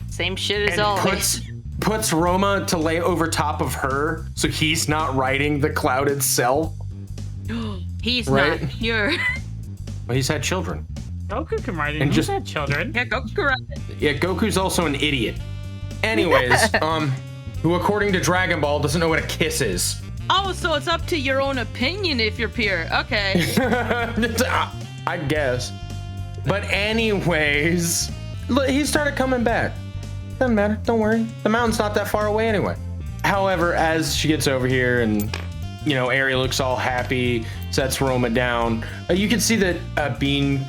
Speaker 5: Same shit as
Speaker 3: And
Speaker 5: always.
Speaker 3: puts Roma to lay over top of her so he's not riding the cloud itself.
Speaker 5: He's
Speaker 3: Right.
Speaker 5: not here.
Speaker 3: Well, he's had children.
Speaker 2: Goku can ride it.
Speaker 3: And
Speaker 2: He's
Speaker 3: just-
Speaker 2: had children.
Speaker 5: Yeah, go correct.
Speaker 3: Yeah, Goku's also an idiot. Anyways, who according to Dragon Ball doesn't know what a kiss is.
Speaker 5: Oh, so it's up to your own opinion if you're pure. Okay.
Speaker 3: I guess. But anyways, he started coming back. Doesn't matter, don't worry. The mountain's not that far away anyway. However, as she gets over here and, you know, Ari looks all happy, sets Roma down, you can see that Bean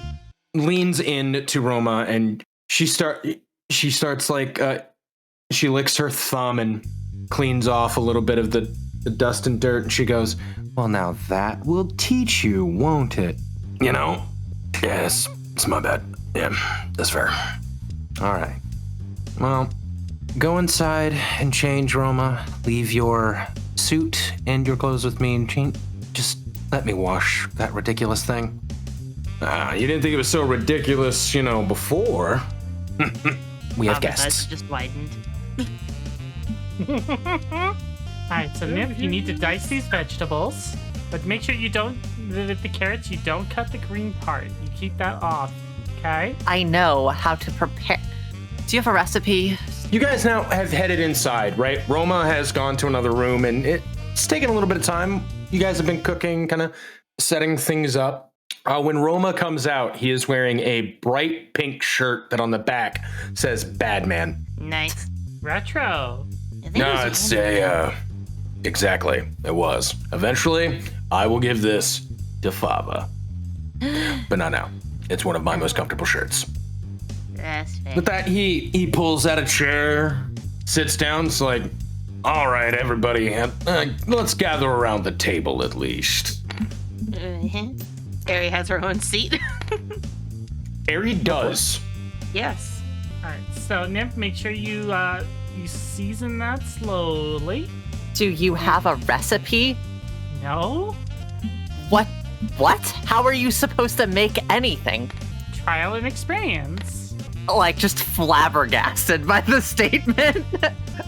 Speaker 3: leans in to Roma and she starts like, she licks her thumb and cleans off a little bit of the dust and dirt, and she goes, "Well, now that will teach you, won't it? You know?" Yes, it's my bad. Yeah, that's fair. All right. Well, go inside and change, Roma. Leave your suit and your clothes with me and change. Just let me wash that ridiculous thing. You didn't think it was so ridiculous, you know, before. We have
Speaker 5: Papa's eyes
Speaker 3: guests.
Speaker 5: just widened.
Speaker 2: Alright, so Nymph, you need to dice these vegetables, but make sure you don't, with the carrots, you don't cut the green part. You keep that off, okay?
Speaker 4: I know how to prepare. Do you have a recipe?
Speaker 3: You guys now have headed inside, right? Roma has gone to another room, and it's taken a little bit of time. You guys have been cooking, kind of setting things up. When Roma comes out, he is wearing a bright pink shirt that on the back says "Bad Man."
Speaker 5: Nice.
Speaker 2: Retro.
Speaker 5: I think
Speaker 3: No,
Speaker 5: it was
Speaker 3: it's
Speaker 5: anime.
Speaker 3: exactly. It was. Eventually, I will give this to Fava. But not now. It's one of my most comfortable shirts.
Speaker 5: That's fair.
Speaker 3: With that, he pulls out a chair, sits down. It's like, all right, everybody, let's gather around the table at least.
Speaker 5: Ari has her own seat.
Speaker 3: Ari does.
Speaker 5: Yes.
Speaker 2: Alright, so Nymph, make sure you season that slowly.
Speaker 4: Do you have a recipe?
Speaker 2: No?
Speaker 4: What? How are you supposed to make anything?
Speaker 2: Trial and experience.
Speaker 4: Like, just flabbergasted by the statement.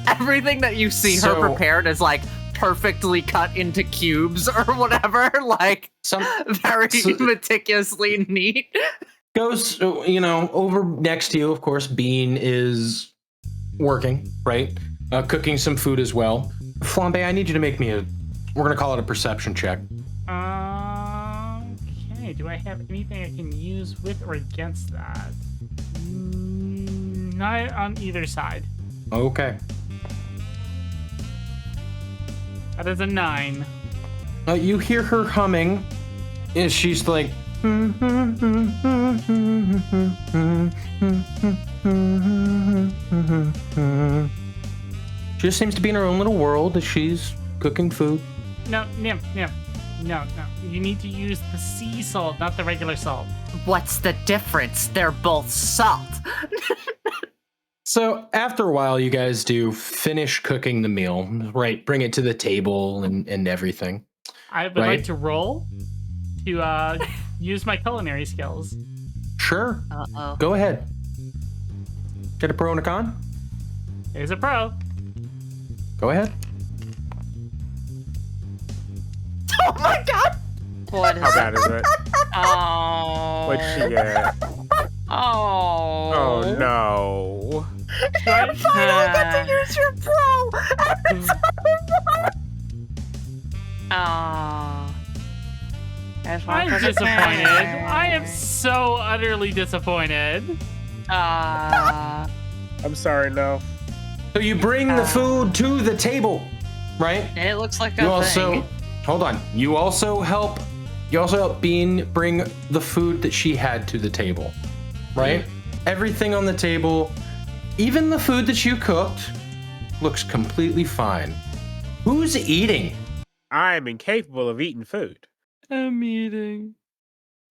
Speaker 4: Everything that you see
Speaker 3: So-
Speaker 4: her prepared is like perfectly cut into cubes or whatever. Like,
Speaker 3: Some
Speaker 4: very
Speaker 3: So-
Speaker 4: meticulously neat.
Speaker 3: goes, over next to you, of course, Bean is working, right? Cooking some food as well. Flambe, I need you to make me we're going to call it a perception check.
Speaker 2: Okay, do I have anything I can use with or against that? Not on either side.
Speaker 3: Okay.
Speaker 2: That is a 9.
Speaker 3: You hear her humming. And she's like She just seems to be in her own little world as she's cooking food.
Speaker 2: No, Nymph. No. You need to use the sea salt, not the regular salt.
Speaker 4: What's the difference? They're both salt.
Speaker 3: So after a while, you guys do finish cooking the meal, right? Bring it to the table and everything.
Speaker 2: I would
Speaker 3: Right.
Speaker 2: like to roll to use my culinary skills.
Speaker 3: Sure.
Speaker 5: Uh-oh.
Speaker 3: Go ahead. Get a pro and a con.
Speaker 2: There's a pro.
Speaker 3: Go ahead.
Speaker 4: Oh my god!
Speaker 5: What is
Speaker 6: How bad is it?
Speaker 5: Oh.
Speaker 6: What'd she get?
Speaker 5: Oh.
Speaker 6: Oh no.
Speaker 2: Right?
Speaker 4: Finally get to use your pro!
Speaker 5: Oh. That's one
Speaker 2: I'm
Speaker 5: for the
Speaker 2: disappointed.
Speaker 5: bag.
Speaker 2: I am so utterly disappointed.
Speaker 5: Ah.
Speaker 6: I'm sorry, no.
Speaker 3: So you bring the food to the table, right?
Speaker 5: It looks like
Speaker 3: You
Speaker 5: a
Speaker 3: also
Speaker 5: thing.
Speaker 3: hold on. You also help Bean bring the food that she had to the table, right? Everything on the table, even the food that you cooked, looks completely fine. Who's eating?
Speaker 6: I am incapable of eating food.
Speaker 5: I'm eating.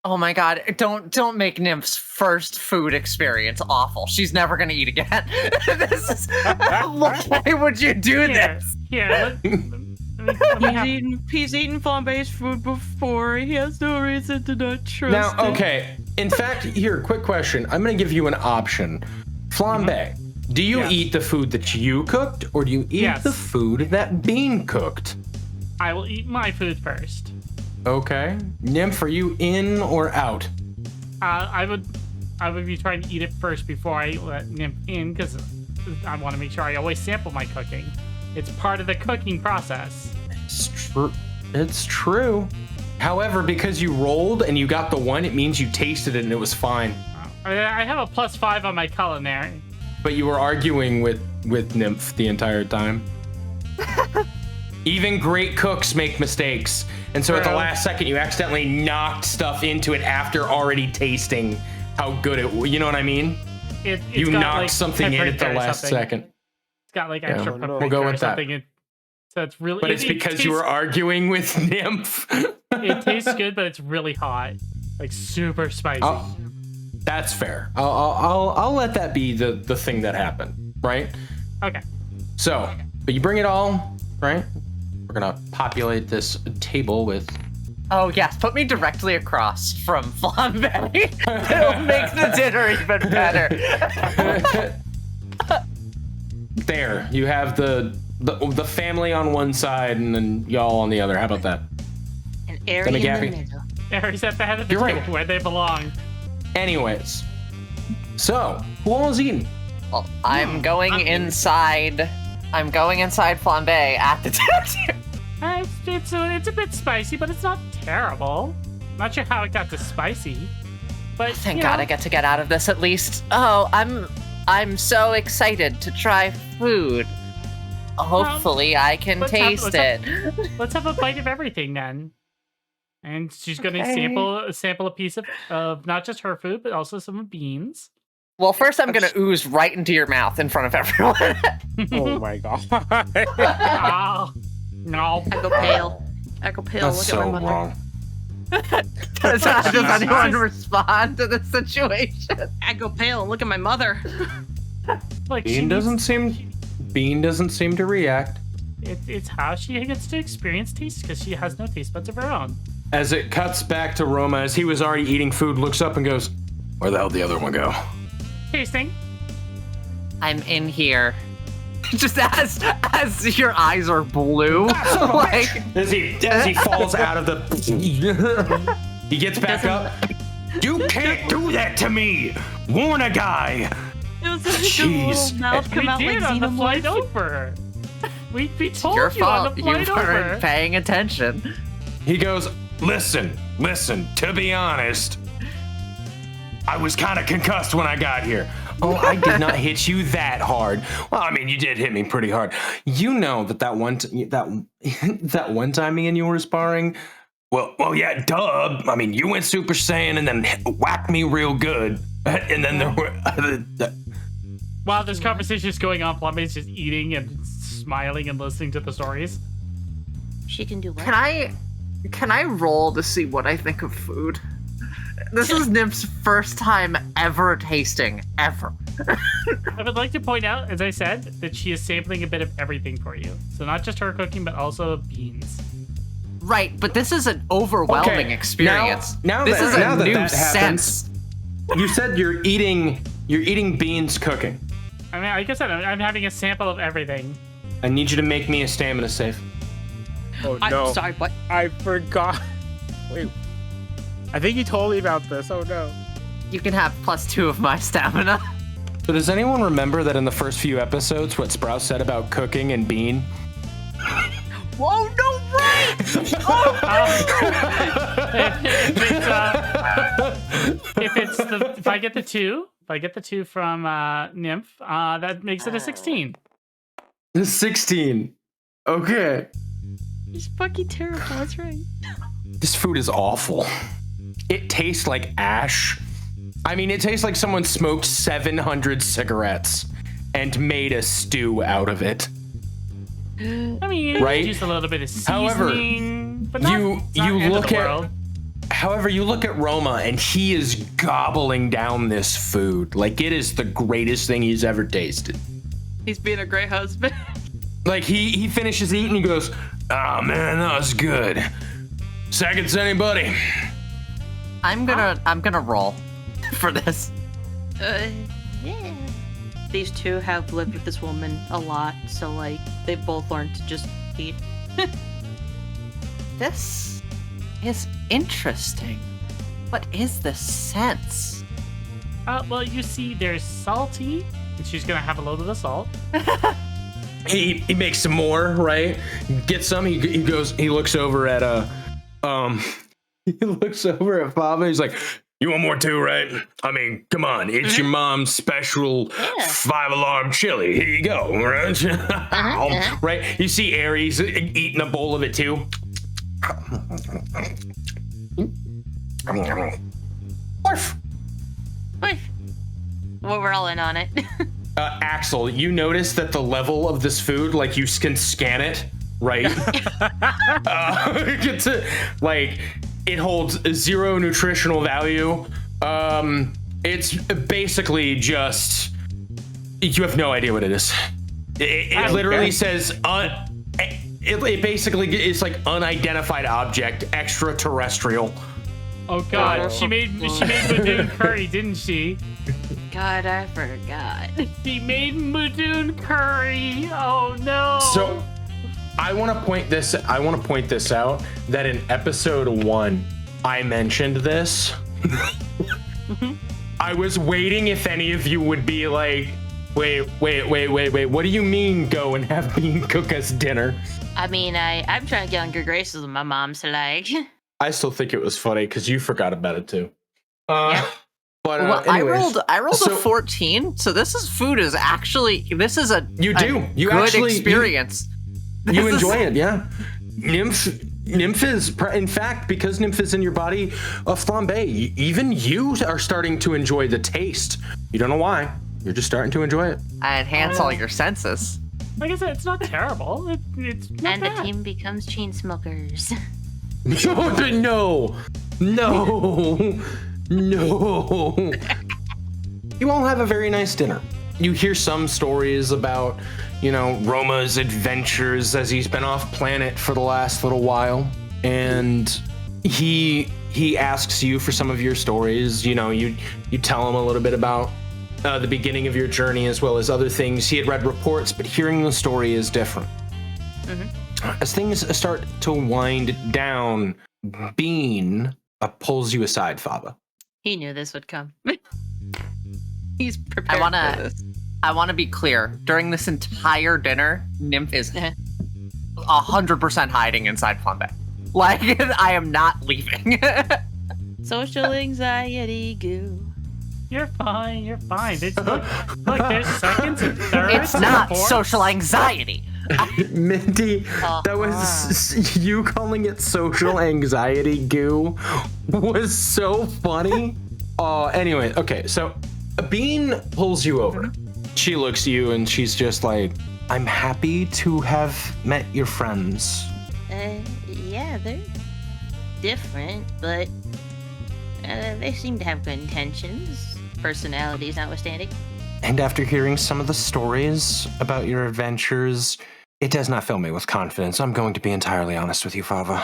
Speaker 4: Oh my god, don't make Nymph's first food experience awful. She's never gonna eat again. This is why would you do this?
Speaker 2: Here, let me have-
Speaker 5: He's eaten Flambe's food before. He has no reason to not trust
Speaker 3: Now, okay. In fact, here, quick question. I'm going to give you an option. Flambe, do you
Speaker 2: Yes.
Speaker 3: eat the food that you cooked, or do you eat
Speaker 2: Yes.
Speaker 3: the food that Bean cooked?
Speaker 2: I will eat my food first.
Speaker 3: Okay. Nymph, are you in or out?
Speaker 2: I would be trying to eat it first before I let Nymph in, because I want to make sure I always sample my cooking. It's part of the cooking process.
Speaker 3: It's true. However, because you rolled and you got the one, it means you tasted it and it was fine.
Speaker 2: I have a +5 on my culinary.
Speaker 3: But you were arguing with Nymph the entire time. Even great cooks make mistakes. And so at the
Speaker 2: True.
Speaker 3: last second, you accidentally knocked stuff into it after already tasting how good it was. You know what I mean?
Speaker 2: It's
Speaker 3: You
Speaker 2: got,
Speaker 3: knocked
Speaker 2: like,
Speaker 3: something in at the
Speaker 2: paprika or
Speaker 3: last
Speaker 2: something.
Speaker 3: second.
Speaker 2: It's got like
Speaker 3: Yeah,
Speaker 2: extra
Speaker 6: we'll
Speaker 2: paprika
Speaker 3: go
Speaker 2: or
Speaker 3: with that.
Speaker 2: something. So it's really.
Speaker 3: But it's because you were arguing with Nymph.
Speaker 2: It tastes good, but it's really hot, like super spicy.
Speaker 3: Oh, that's fair. I'll let that be the thing that happened, right?
Speaker 2: Okay.
Speaker 3: So, but you bring it all, right? We're gonna populate this table with.
Speaker 4: Oh yes, put me directly across from Flambe. It'll make the dinner even better.
Speaker 3: There, you have the family on one side and then y'all on the other. How about that?
Speaker 5: An area in the
Speaker 3: Gabby?
Speaker 5: middle.
Speaker 2: Aries at the head of the
Speaker 3: You're
Speaker 2: table,
Speaker 3: right.
Speaker 2: where they belong.
Speaker 3: Anyways, so who all is eating?
Speaker 4: Well, I'm going
Speaker 2: I'm-
Speaker 4: inside. I'm going inside Flambe at the dinner.
Speaker 2: It's a bit spicy, but it's not terrible. Not sure how it got this spicy, but
Speaker 4: Thank
Speaker 2: you
Speaker 4: God
Speaker 2: know,
Speaker 4: I get to get out of this at least. Oh, I'm so excited to try food. Hopefully I can
Speaker 2: let's
Speaker 4: taste
Speaker 2: have-
Speaker 4: it.
Speaker 2: Let's have a bite of everything then. And she's going to
Speaker 4: Okay.
Speaker 2: sample a piece of not just her food, but also some of Bean's.
Speaker 4: Well, first I'm gonna ooze right into your mouth in front of everyone.
Speaker 6: Oh my god.
Speaker 2: Ah, no.
Speaker 5: I go pale. I go pale.
Speaker 3: That's
Speaker 5: Look at
Speaker 3: so
Speaker 5: my mother.
Speaker 3: wrong.
Speaker 4: Does anyone respond to this situation?
Speaker 5: I go pale and look at my mother.
Speaker 2: Like
Speaker 3: Bean doesn't seem to react.
Speaker 2: It's how she gets to experience taste because she has no taste buds of her own.
Speaker 3: As it cuts back to Roma, as he was already eating food, looks up and goes, "Where the hell did the other one go?"
Speaker 2: Tasting.
Speaker 4: I'm in here. Just as your eyes are blue, like
Speaker 3: As he falls out of the, he gets back up. You can't do that to me. Warn a guy.
Speaker 5: It was such a
Speaker 3: Jeez.
Speaker 5: little mouth come
Speaker 2: We
Speaker 5: out
Speaker 2: did
Speaker 5: like
Speaker 2: on the flight
Speaker 5: xenomorph.
Speaker 2: over. We told
Speaker 4: your
Speaker 2: you on
Speaker 4: fault.
Speaker 2: the
Speaker 4: You
Speaker 2: flight over.
Speaker 4: weren't paying attention.
Speaker 3: He goes, listen. To be honest, I was kind of concussed when I got here. Oh, I did not hit you that hard. Well, I mean, you did hit me pretty hard. You know that one time me and you were sparring, Well, yeah, duh. I mean, you went Super Saiyan and then whacked me real good. And then there were...
Speaker 2: While this conversation is going on, Flambe's just eating and smiling and listening to the stories.
Speaker 5: She can do what?
Speaker 4: Can I roll to see what I think of food? This is Nymph's first time ever tasting, ever.
Speaker 2: I would like to point out, as I said, that she is sampling a bit of everything for you. So not just her cooking, but also beans.
Speaker 4: Right, but this is an overwhelming experience.
Speaker 3: Now
Speaker 4: this is
Speaker 3: that
Speaker 4: a new
Speaker 3: happens,
Speaker 4: sense.
Speaker 3: You said you're eating beans cooking.
Speaker 2: I mean, like I said, I'm having a sample of everything.
Speaker 3: I need you to make me a stamina save.
Speaker 6: Oh no!
Speaker 5: I'm sorry, what?
Speaker 6: I forgot. Wait, I think you told me about this. Oh no!
Speaker 4: You can have +2 of my stamina.
Speaker 3: So does anyone remember that in the first few episodes what Sprouse said about cooking and bean?
Speaker 4: Whoa, no, right!
Speaker 2: If I get the 2 from Nymph, that makes it a 16.
Speaker 3: 16. Okay.
Speaker 5: It's fucking terrible, that's right.
Speaker 3: This food is awful. It tastes like ash. I mean, it tastes like someone smoked 700 cigarettes and made a stew out of it.
Speaker 2: I mean,
Speaker 3: right?
Speaker 2: Just a little bit of
Speaker 3: However,
Speaker 2: seasoning, but not,
Speaker 3: you
Speaker 2: end of
Speaker 3: look
Speaker 2: the
Speaker 3: at
Speaker 2: world.
Speaker 3: However, you look at Roma and he is gobbling down this food like it is the greatest thing he's ever tasted.
Speaker 5: He's being a great husband.
Speaker 3: Like he finishes eating, he goes, "Oh man, that was good. Seconds, anybody?"
Speaker 4: I'm gonna roll for this.
Speaker 5: Yeah. These two have lived with this woman a lot, so like they've both learned to just eat.
Speaker 4: This is interesting. What is the sense?
Speaker 2: Well, you see, there's salty, and she's gonna have a load of the salt.
Speaker 3: He makes some more, right? Gets some. He goes. He looks over at He looks over at Fava. He's like, "You want more too, right? I mean, come on. It's your mom's special 5-alarm chili. Here you go, right?" Right? You see Aries eating a bowl of it too. Barf.
Speaker 5: Well, we're all in on it.
Speaker 3: Axel, you notice that the level of this food, like you can scan it, right? It holds 0 nutritional value. It's basically just, you have no idea what it is. It literally says, it basically is like unidentified object, extraterrestrial.
Speaker 2: Oh God, she made Mudoon curry, didn't she?
Speaker 5: God, I forgot.
Speaker 2: She made Mudoon curry. Oh no.
Speaker 3: So I want to point this out that in episode 1 I mentioned this. I was waiting if any of you would be like, wait, what do you mean go and have Bean cook us dinner?
Speaker 5: I mean, I'm trying to get on good graces with my mom, so like.
Speaker 3: I still think it was funny because you forgot about it too.
Speaker 5: Yeah.
Speaker 3: But
Speaker 4: Well,
Speaker 3: anyways,
Speaker 4: I rolled
Speaker 3: so-
Speaker 4: a 14, so this is this is a
Speaker 3: You do. You
Speaker 4: good
Speaker 3: actually-
Speaker 4: experience.
Speaker 3: you
Speaker 4: This is-
Speaker 3: enjoy it, yeah. Nymph is, in fact, because Nymph is in your body of Flambe, even you are starting to enjoy the taste. You don't know why. You're just starting to enjoy it.
Speaker 4: I enhance all your senses.
Speaker 2: Like I said, it's not terrible. It's not
Speaker 5: And
Speaker 2: bad.
Speaker 5: the team becomes chain smokers.
Speaker 3: No. You all have a very nice dinner. You hear some stories about, Roma's adventures as he's been off planet for the last little while. And he asks you for some of your stories. You tell him a little bit about the beginning of your journey as well as other things. He had read reports, but hearing the story is different. As things start to wind down, Bean pulls you aside, Fava.
Speaker 5: He knew this would come. He's prepared for this.
Speaker 4: I want to be clear. During this entire dinner, Nymph is 100% hiding inside Flambe. Like, I am not leaving.
Speaker 5: Social anxiety goo.
Speaker 2: You're fine. Look, there's seconds and thirds.
Speaker 4: It's
Speaker 2: and
Speaker 4: not
Speaker 2: fourths.
Speaker 4: social anxiety.
Speaker 3: Minty, that was you calling it social anxiety goo was so funny. Anyway, okay, so Bean pulls you over. She looks at you and she's just like, I'm happy to have met your friends.
Speaker 5: Yeah, they're different, but they seem to have good intentions, personalities notwithstanding.
Speaker 3: And after hearing some of the stories about your adventures, it does not fill me with confidence. I'm going to be entirely honest with you, Fava.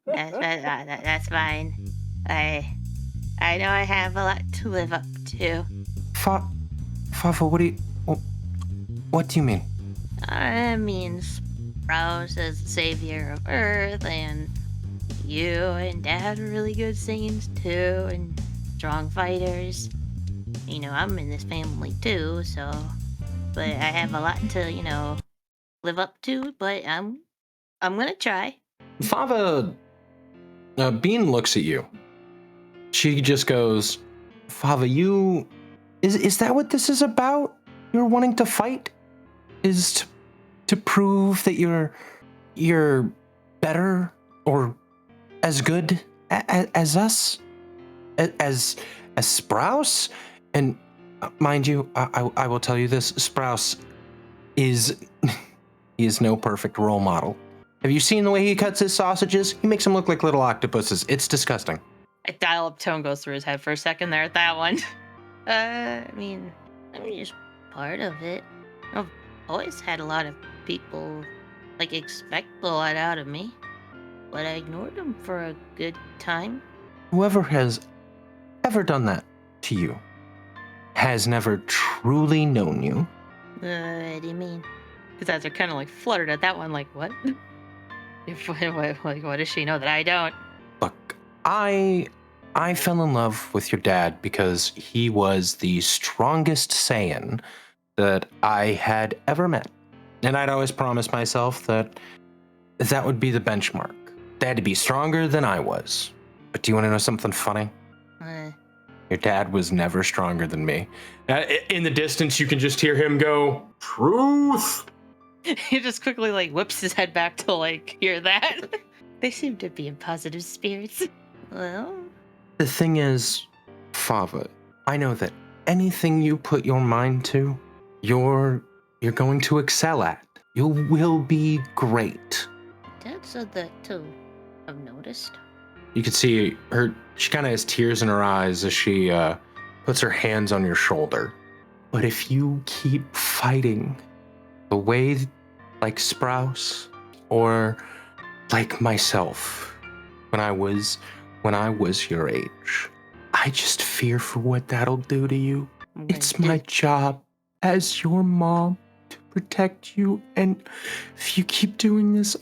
Speaker 5: That's fine. I know I have a lot to live up to.
Speaker 3: Fava, what do you mean?
Speaker 5: I mean, Sprouse is the savior of Earth, and you and Dad are really good Saiyans too, and strong fighters. You know, I'm in this family too, so... But I have a lot to, live up to, but I'm gonna try.
Speaker 3: Fava, Bean looks at you. She just goes, Fava, is that what this is about? You're wanting to fight? Is to prove that you're better or as good as us? As Sprouse? And mind you, I will tell you this, Sprouse is no perfect role model. Have you seen the way he cuts his sausages? He makes them look like little octopuses. It's disgusting.
Speaker 5: A dial-up tone goes through his head for a second there at that one. I mean, I'm just part of it. I've always had a lot of people, expect a lot out of me. But I ignored them for a good time.
Speaker 3: Whoever has ever done that to you has never truly known you.
Speaker 5: What do you mean? His eyes are kind of fluttered at that one, what? What does she know that I don't?
Speaker 3: Look, I fell in love with your dad because he was the strongest Saiyan that I had ever met. And I'd always promised myself that would be the benchmark. They had to be stronger than I was. But do you want to know something funny? Your dad was never stronger than me. In the distance, you can just hear him go, truth!
Speaker 5: He just quickly whips his head back to hear that. They seem to be in positive spirits. Well,
Speaker 3: the thing is, Fava, I know that anything you put your mind to, you're going to excel at. You will be great.
Speaker 5: Dad said that too. I've noticed.
Speaker 3: You can see she kind of has tears in her eyes as she puts her hands on your shoulder. But if you keep fighting the way like Sprouse or like myself when I was your age, I just fear for what that'll do to you. It's my job as your mom to protect you, and if you keep doing this,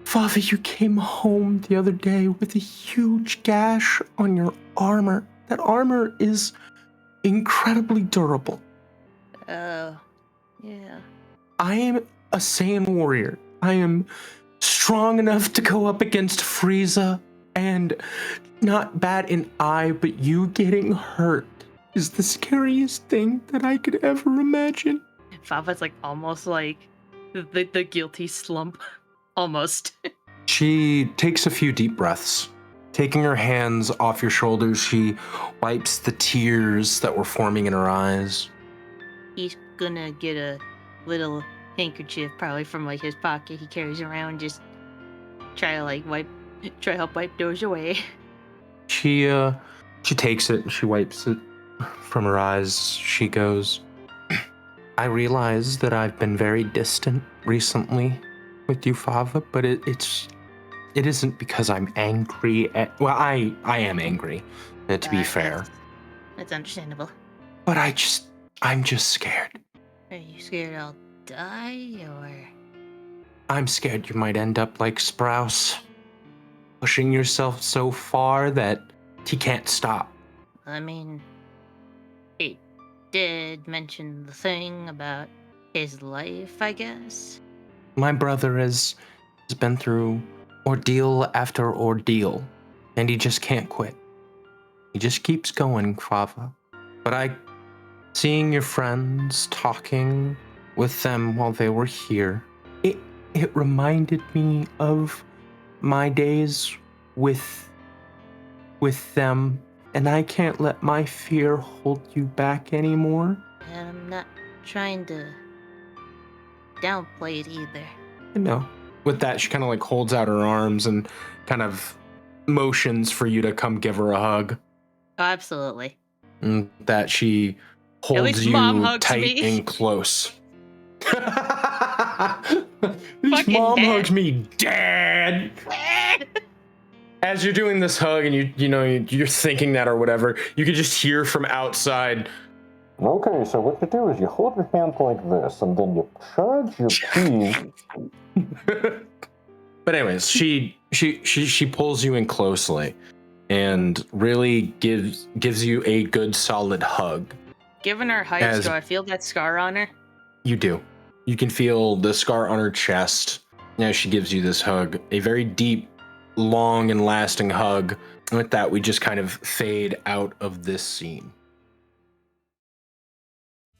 Speaker 3: Fava, you came home the other day with a huge gash on your armor. That armor is incredibly durable.
Speaker 5: Oh, yeah.
Speaker 3: I am a Saiyan warrior. I am strong enough to go up against Frieza, and not bat an eye, but you getting hurt is the scariest thing that I could ever imagine.
Speaker 5: Fava's almost the guilty slump. Almost.
Speaker 3: She takes a few deep breaths. Taking her hands off your shoulders, she wipes the tears that were forming in her eyes.
Speaker 5: He's gonna get a little handkerchief probably from his pocket he carries around, just try to help wipe those away.
Speaker 3: She takes it and she wipes it from her eyes. She goes, I realize that I've been very distant recently with you, Fava, but it isn't because I'm angry I am angry, to be fair.
Speaker 5: That's understandable.
Speaker 3: But I'm just scared.
Speaker 5: Are you scared I'll die, or?
Speaker 3: I'm scared you might end up like Sprouse, pushing yourself so far that he can't stop.
Speaker 5: I mean, he did mention the thing about his life, I guess.
Speaker 3: My brother has been through ordeal after ordeal, and he just can't quit. He just keeps going, Fava. But seeing your friends, talking with them while they were here, it reminded me of my days with them, and I can't let my fear hold you back anymore.
Speaker 5: And I'm not trying to downplay it either.
Speaker 3: No. With that, she kind of like holds out her arms and kind of motions for you to come give her a hug.
Speaker 5: Oh, absolutely.
Speaker 3: And that she holds
Speaker 5: least
Speaker 3: you
Speaker 5: Mom hugs
Speaker 3: tight
Speaker 5: me.
Speaker 3: and close.
Speaker 5: Fucking
Speaker 3: Mom
Speaker 5: Dad.
Speaker 3: hugs me, Dad. As you're doing this hug and you're thinking that or whatever, you can just hear from outside.
Speaker 7: Okay, so what you do is you hold your hand like this, and then you charge your keys.
Speaker 3: But anyways, she pulls you in closely and really gives you a good solid hug.
Speaker 5: Given her height, do I feel that scar on her?
Speaker 3: You do. You can feel the scar on her chest as she gives you this hug. A very deep, long, and lasting hug. And with that, we just kind of fade out of this scene.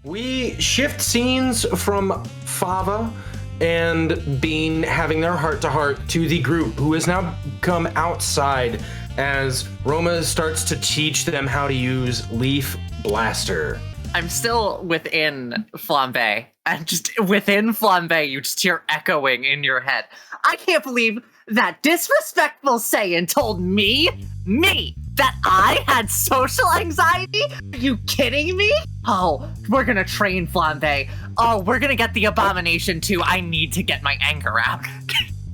Speaker 3: We shift scenes from Fava and Bean having their heart-to-heart to the group, who has now come outside as Roma starts to teach them how to use Leaf Blaster.
Speaker 4: I'm still within Flambe, and just within Flambe, you just hear echoing in your head. I can't believe that disrespectful Saiyan told me, that I had social anxiety? Are you kidding me? Oh, we're gonna train Flambe. Oh, we're gonna get the abomination too. I need to get my anger out.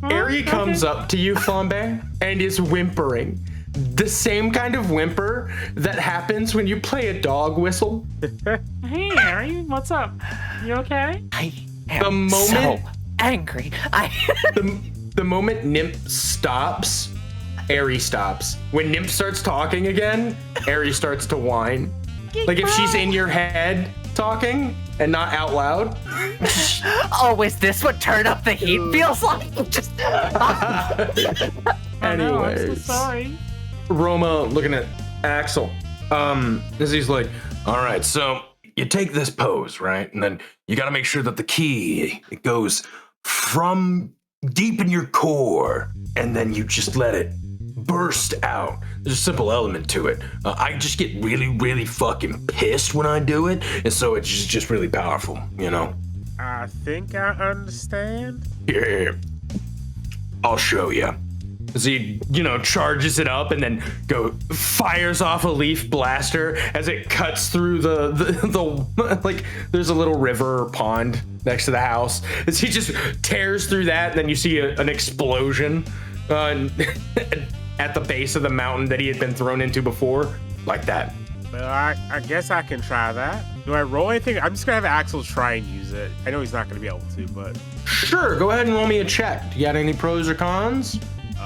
Speaker 3: Ari comes up to you, Flambe, and is whimpering. The same kind of whimper that happens when you play a dog whistle.
Speaker 2: Hey, Ari, what's up? You okay?
Speaker 4: I
Speaker 3: The
Speaker 4: am
Speaker 3: moment-
Speaker 4: so angry.
Speaker 3: The moment Nymph stops, Ari stops. When Nymph starts talking again, Ari starts to whine. Like if she's in your head talking and not out loud.
Speaker 4: Oh, is this what turn up the heat feels like? Just
Speaker 2: Oh, no, I'm so
Speaker 3: Anyways.
Speaker 2: sorry.
Speaker 3: Roma looking at Axel. As he's like, all right, so you take this pose, right? And then you got to make sure that the key, it goes from deep in your core, and then you just let it burst out. There's a simple element to it. I just get really, really fucking pissed when I do it, and so it's just really powerful, you know?
Speaker 6: I think I understand.
Speaker 3: Here, I'll show you. As he, charges it up and then fires off a leaf blaster as it cuts through the like, there's a little river or pond next to the house. As he just tears through that, and then you see an explosion at the base of the mountain that he had been thrown into before, like that.
Speaker 6: Well, I guess I can try that. Do I roll anything? I'm just gonna have Axel try and use it. I know he's not gonna be able to, but
Speaker 3: Sure, go ahead and roll me a check. Do you got any pros or cons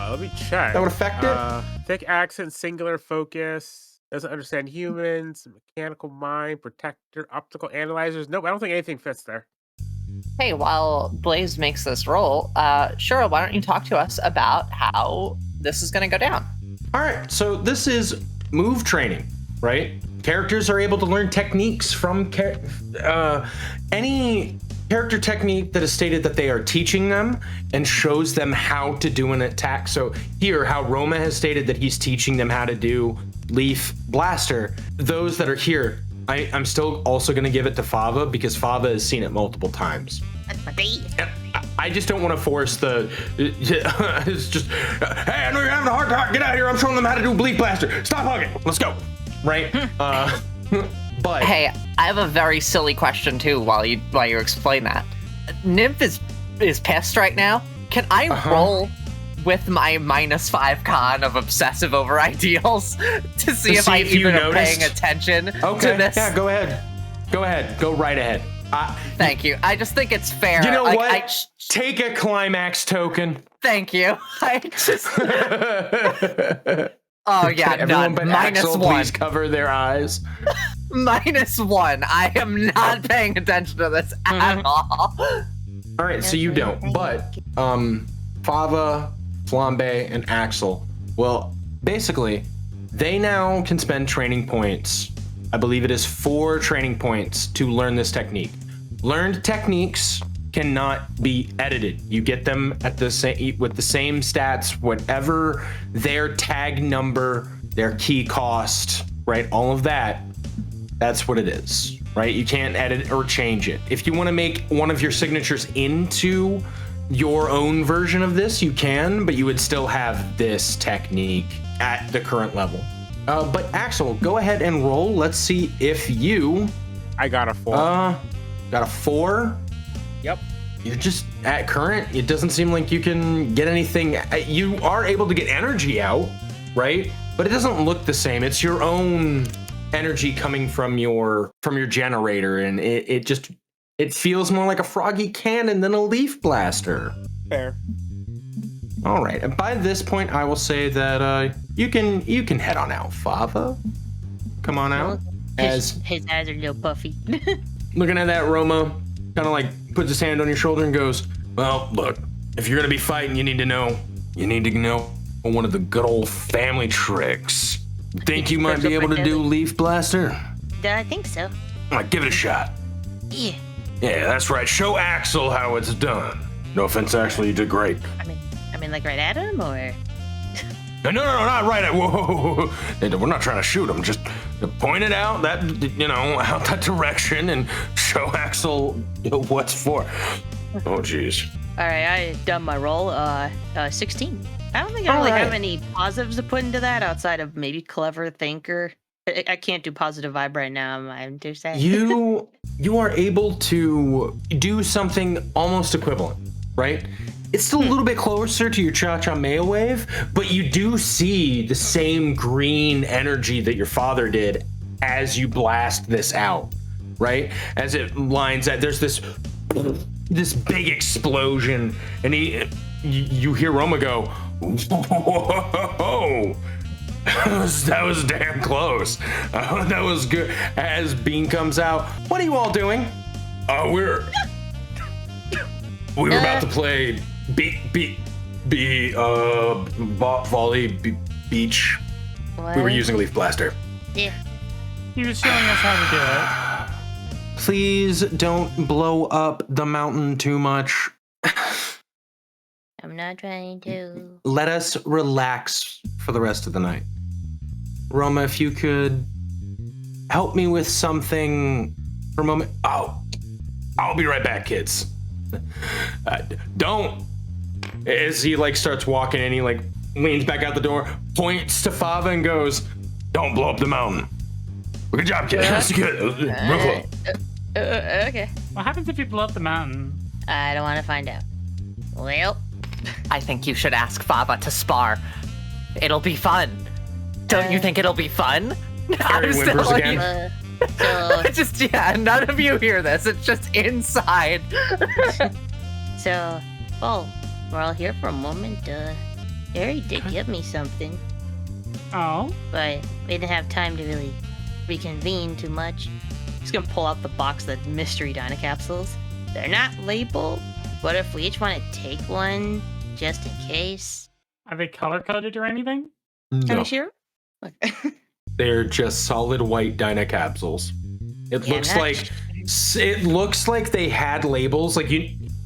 Speaker 6: let me check.
Speaker 3: that would affect it?
Speaker 6: Thick accent, singular focus, doesn't understand humans, mechanical mind, protector, optical analyzers. Nope, I don't think anything fits there.
Speaker 4: Hey, while Blaze makes this roll, Shura, why don't you talk to us about how this is going to go down?
Speaker 3: All right, so this is move training, right? Characters are able to learn techniques from any character technique that is stated that they are teaching them and shows them how to do an attack. So here, how Roma has stated that he's teaching them how to do Leaf Blaster. Those that are here, I'm still also going to give it to Fava because Fava has seen it multiple times.
Speaker 5: That's my baby.
Speaker 3: I just don't want to force it's just, hey, I know you're having a hard time. Get out of here. I'm showing them how to do Leaf Blaster. Stop hugging. Let's go. Right? But
Speaker 4: Hey, I have a very silly question too while you explain that. Nymph is pissed right now. Can I roll with my -5 con of obsessive over ideals to see if I
Speaker 3: you
Speaker 4: even am paying
Speaker 3: noticed?
Speaker 4: attention
Speaker 3: Okay,
Speaker 4: to this?
Speaker 3: yeah, go ahead. Go right ahead.
Speaker 4: Thank you. I just think it's fair.
Speaker 3: You know
Speaker 4: Like,
Speaker 3: what? Take a climax token.
Speaker 4: Thank you. I just. Oh yeah,
Speaker 3: Everyone
Speaker 4: none.
Speaker 3: but Axel,
Speaker 4: -1.
Speaker 3: please cover their eyes.
Speaker 4: -1. I am not paying attention to this at all.
Speaker 3: All right, so you don't. But Fava, Flambe, and Axel, well, basically, they now can spend training points. I believe it is 4 training points to learn this technique. Learned techniques cannot be edited. You get them at the same with the same stats, whatever their tag number, their key cost, right? All of that. That's what it is, right? You can't edit or change it. If you want to make one of your signatures into your own version of this, you can, but you would still have this technique at the current level. But Axel, go ahead and roll. Let's see if you...
Speaker 6: I got a 4.
Speaker 3: Got a 4?
Speaker 6: Yep.
Speaker 3: You're just at current. It doesn't seem like you can get anything. You are able to get energy out, right? But it doesn't look the same. It's your own energy coming from your generator, and it feels more like a froggy cannon than a leaf blaster.
Speaker 6: Fair.
Speaker 3: All right. And by this point, I will say that you can head on out, Fava. Come on out.
Speaker 5: His eyes are a little puffy.
Speaker 3: Looking at that, Roma kind of like puts his hand on your shoulder and goes, well, look, if you're gonna be fighting, you need to know one of the good old family tricks. Think you might be able to do leaf blaster?
Speaker 5: I think so.
Speaker 3: All right, give it a shot.
Speaker 5: Yeah.
Speaker 3: Yeah, that's right. Show Axel how it's done. No offense, Axel, you did great.
Speaker 5: I mean, like right at him, or?
Speaker 3: No, not right at. Whoa. We're not trying to shoot him. Just point it out that out that direction and show Axel what's for. Oh, jeez.
Speaker 5: All right, I done my roll. 16. I don't think I really have any positives to put into that outside of maybe clever thinker. I can't do positive vibe right now. I'm too sad.
Speaker 3: You are able to do something almost equivalent, right? It's still a little bit closer to your Cha-Cha Mayo Wave, but you do see the same green energy that your father did as you blast this out, right? As it lines out, there's this big explosion, and you hear Roma go, whoa! That was damn close. That was good. As Bean comes out, what are you all doing? We were about to play volley beach.
Speaker 5: What?
Speaker 3: We were using leaf blaster.
Speaker 5: Yeah.
Speaker 2: He was showing us how to do it.
Speaker 3: Please don't blow up the mountain too much.
Speaker 5: I'm not trying to.
Speaker 3: Let us relax for the rest of the night. Roma, if you could help me with something for a moment. Oh, I'll be right back, kids. Don't. As he starts walking and he leans back out the door, points to Fava and goes, "Don't blow up the mountain." Good job, kid. That's good. Real close.
Speaker 5: Okay.
Speaker 2: What happens if you blow up the mountain?
Speaker 5: I don't want to find out. Well,
Speaker 4: I think you should ask Fava to spar. It'll be fun. Don't you think it'll be fun?
Speaker 3: Harry whimpers again.
Speaker 4: None of you hear this. It's just inside.
Speaker 5: We're all here for a moment. Harry did give me something,
Speaker 2: Oh?
Speaker 5: but we didn't have time to really reconvene too much. He's gonna pull out the box of mystery Dyna capsules. They're not labeled, but if we each want to take one, just in case.
Speaker 2: Are they color-coded or anything?
Speaker 5: Are
Speaker 3: No,
Speaker 5: you sure?
Speaker 3: they're just solid white Dyna capsules. It
Speaker 5: Yeah,
Speaker 3: looks like they had labels.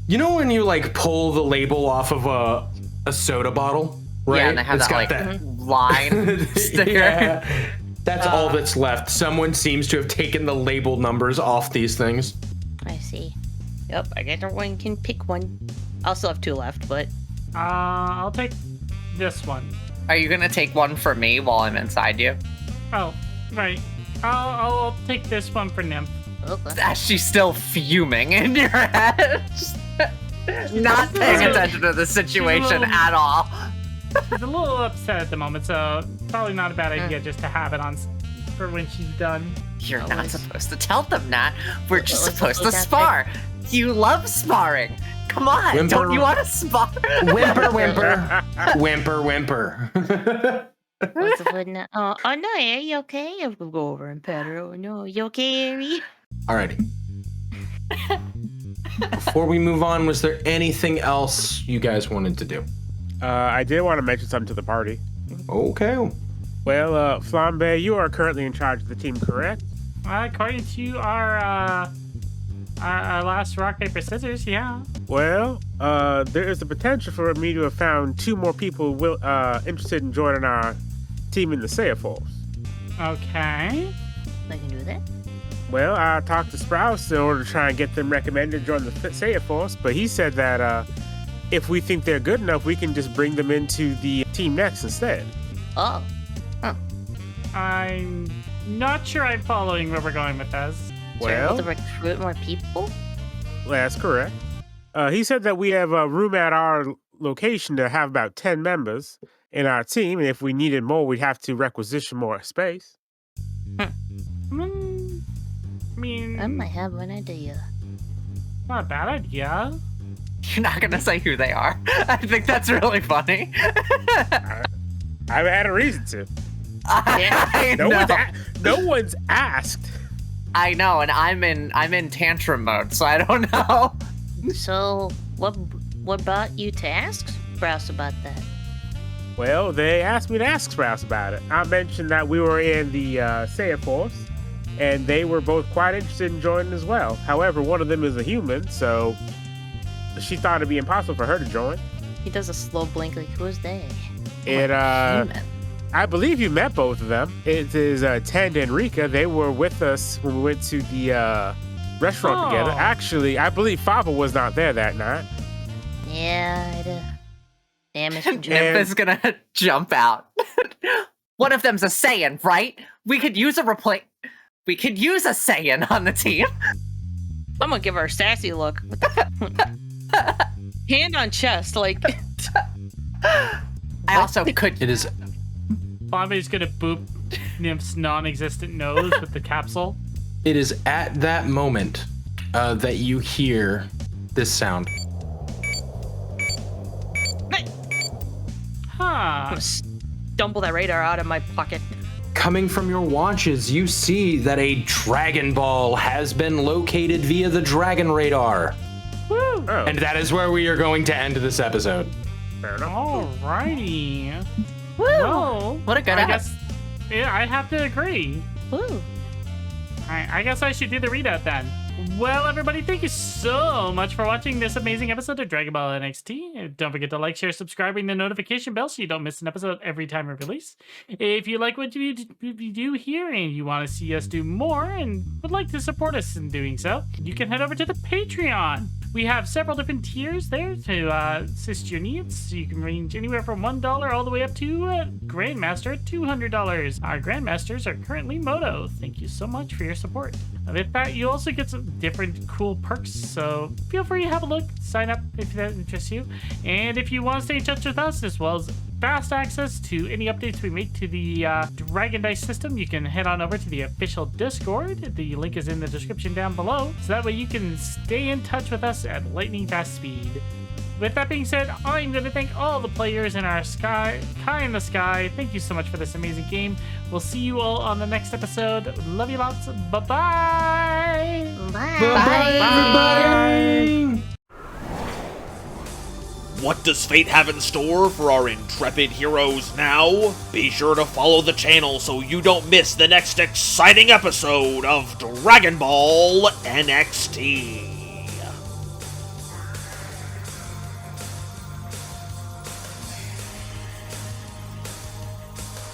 Speaker 3: You know when you pull the label off of a soda bottle, right?
Speaker 4: Yeah, and they have
Speaker 3: It's
Speaker 4: that
Speaker 3: got
Speaker 4: line sticker.
Speaker 3: Yeah. That's all that's left. Someone seems to have taken the label numbers off these things.
Speaker 5: I see. Yep, I guess everyone can pick one. I'll still have 2 left, but
Speaker 2: I'll take this one.
Speaker 4: Are you gonna take one for me while I'm inside you?
Speaker 2: Oh, right. I'll take this one for Nymph.
Speaker 5: okay.
Speaker 4: As she's still fuming in your head. Just not paying attention to the situation at all.
Speaker 2: She's a little upset at the moment, so probably not a bad idea just to have it on for when she's done.
Speaker 4: You're not supposed to tell them that. We're just
Speaker 5: Let's
Speaker 4: supposed to
Speaker 5: take that
Speaker 4: spar. You love sparring. Come on,
Speaker 3: Whimper.
Speaker 4: don't you want to spar?
Speaker 3: Whimper, whimper. Whimper, whimper.
Speaker 5: What's the foot now? Oh no, Harry, you okay? I'll go over and pet her. Oh no, you okay, Harry?
Speaker 3: Alrighty. Before we move on, was there anything else you guys wanted to do?
Speaker 6: I did want to mention something to the party.
Speaker 3: Okay.
Speaker 6: Well, Flambe, you are currently in charge of the team, correct?
Speaker 2: According to our Our last rock, paper, scissors, yeah.
Speaker 6: Well, there is the potential for me to have found 2 more people interested in joining our team in the Saya Force.
Speaker 2: Okay.
Speaker 5: I can do that.
Speaker 6: Well, I talked to Sprouse in order to try and get them recommended to join the Saya Force, but he said that if we think they're good enough, we can just bring them into the team next instead.
Speaker 5: Oh. Huh.
Speaker 2: I'm not sure I'm following where we're going with this.
Speaker 5: So you're
Speaker 6: Well,
Speaker 5: able to recruit more people?
Speaker 6: that's correct. He said that we have a room at our location to have about 10 members in our team, and if we needed more, we'd have to requisition more space.
Speaker 2: I mean,
Speaker 5: I might have an idea.
Speaker 2: not a bad idea.
Speaker 4: You're not gonna say who they are. I think that's really funny.
Speaker 6: I haven't had a reason to.
Speaker 4: I
Speaker 6: No
Speaker 4: know.
Speaker 6: no one's asked.
Speaker 4: I know, and I'm in tantrum mode, so I don't know.
Speaker 5: So, what brought you to ask Sprouse about that?
Speaker 6: Well, they asked me to ask Sprouse about it. I mentioned that we were in the Saya Force, and they were both quite interested in joining as well. However, one of them is a human, so she thought it'd be impossible for her to join.
Speaker 5: He does a slow blink like, who's they?
Speaker 6: And
Speaker 4: Human.
Speaker 6: I believe you met both of them. It is Tend and Rika. They were with us when we went to the restaurant together.
Speaker 2: Oh.
Speaker 6: Actually, I believe Fava was not there that night.
Speaker 5: Yeah, damage
Speaker 6: And-
Speaker 5: control.
Speaker 4: Nymph is gonna jump out. One of them's a Saiyan, right? We could use a Saiyan on the team.
Speaker 8: I'm gonna give her a sassy look. Hand on chest, like
Speaker 4: I also could.
Speaker 3: It is.
Speaker 2: Flambe's gonna boop Nymph's non-existent nose with the capsule.
Speaker 3: It is at that moment that you hear this sound.
Speaker 2: Huh.
Speaker 8: I'm gonna stumble that radar out of my pocket.
Speaker 3: Coming from your watches, you see that a Dragon Ball has been located via the Dragon Radar.
Speaker 2: Woo.
Speaker 6: Oh,
Speaker 3: And that is where we are going to end this episode.
Speaker 6: fair enough.
Speaker 2: Alrighty.
Speaker 4: Woo!
Speaker 2: Well,
Speaker 4: What a good
Speaker 2: I
Speaker 4: app.
Speaker 2: guess. Yeah, I have to agree.
Speaker 5: Woo.
Speaker 2: I guess I should do the readout then. Well, everybody, thank you so much for watching this amazing episode of Dragon Ball NXT. Don't forget to like, share, subscribe, and the notification bell so you don't miss an episode every time we release. If you like what we do here and you want to see us do more and would like to support us in doing so, you can head over to the Patreon. We have several different tiers there to assist your needs. So you can range anywhere from $1 all the way up to Grandmaster at $200. Our Grandmasters are currently Moto. Thank you so much for your support. With that, you also get some different cool perks, so feel free to have a look, sign up if that interests you. And if you want to stay in touch with us, as well as fast access to any updates we make to the Dragon Dice system, you can head on over to the official Discord. The link is in the description down below, so that way you can stay in touch with us at lightning fast speed. With that being said, I'm going to thank all the players in our Kai in the Sky. Thank you so much for this amazing game. We'll see you all on the next episode. Love you lots. Bye-bye.
Speaker 3: Bye, everybody!
Speaker 1: What does fate have in store for our intrepid heroes now? Be sure to follow the channel so you don't miss the next exciting episode of Dragon Ball NXT.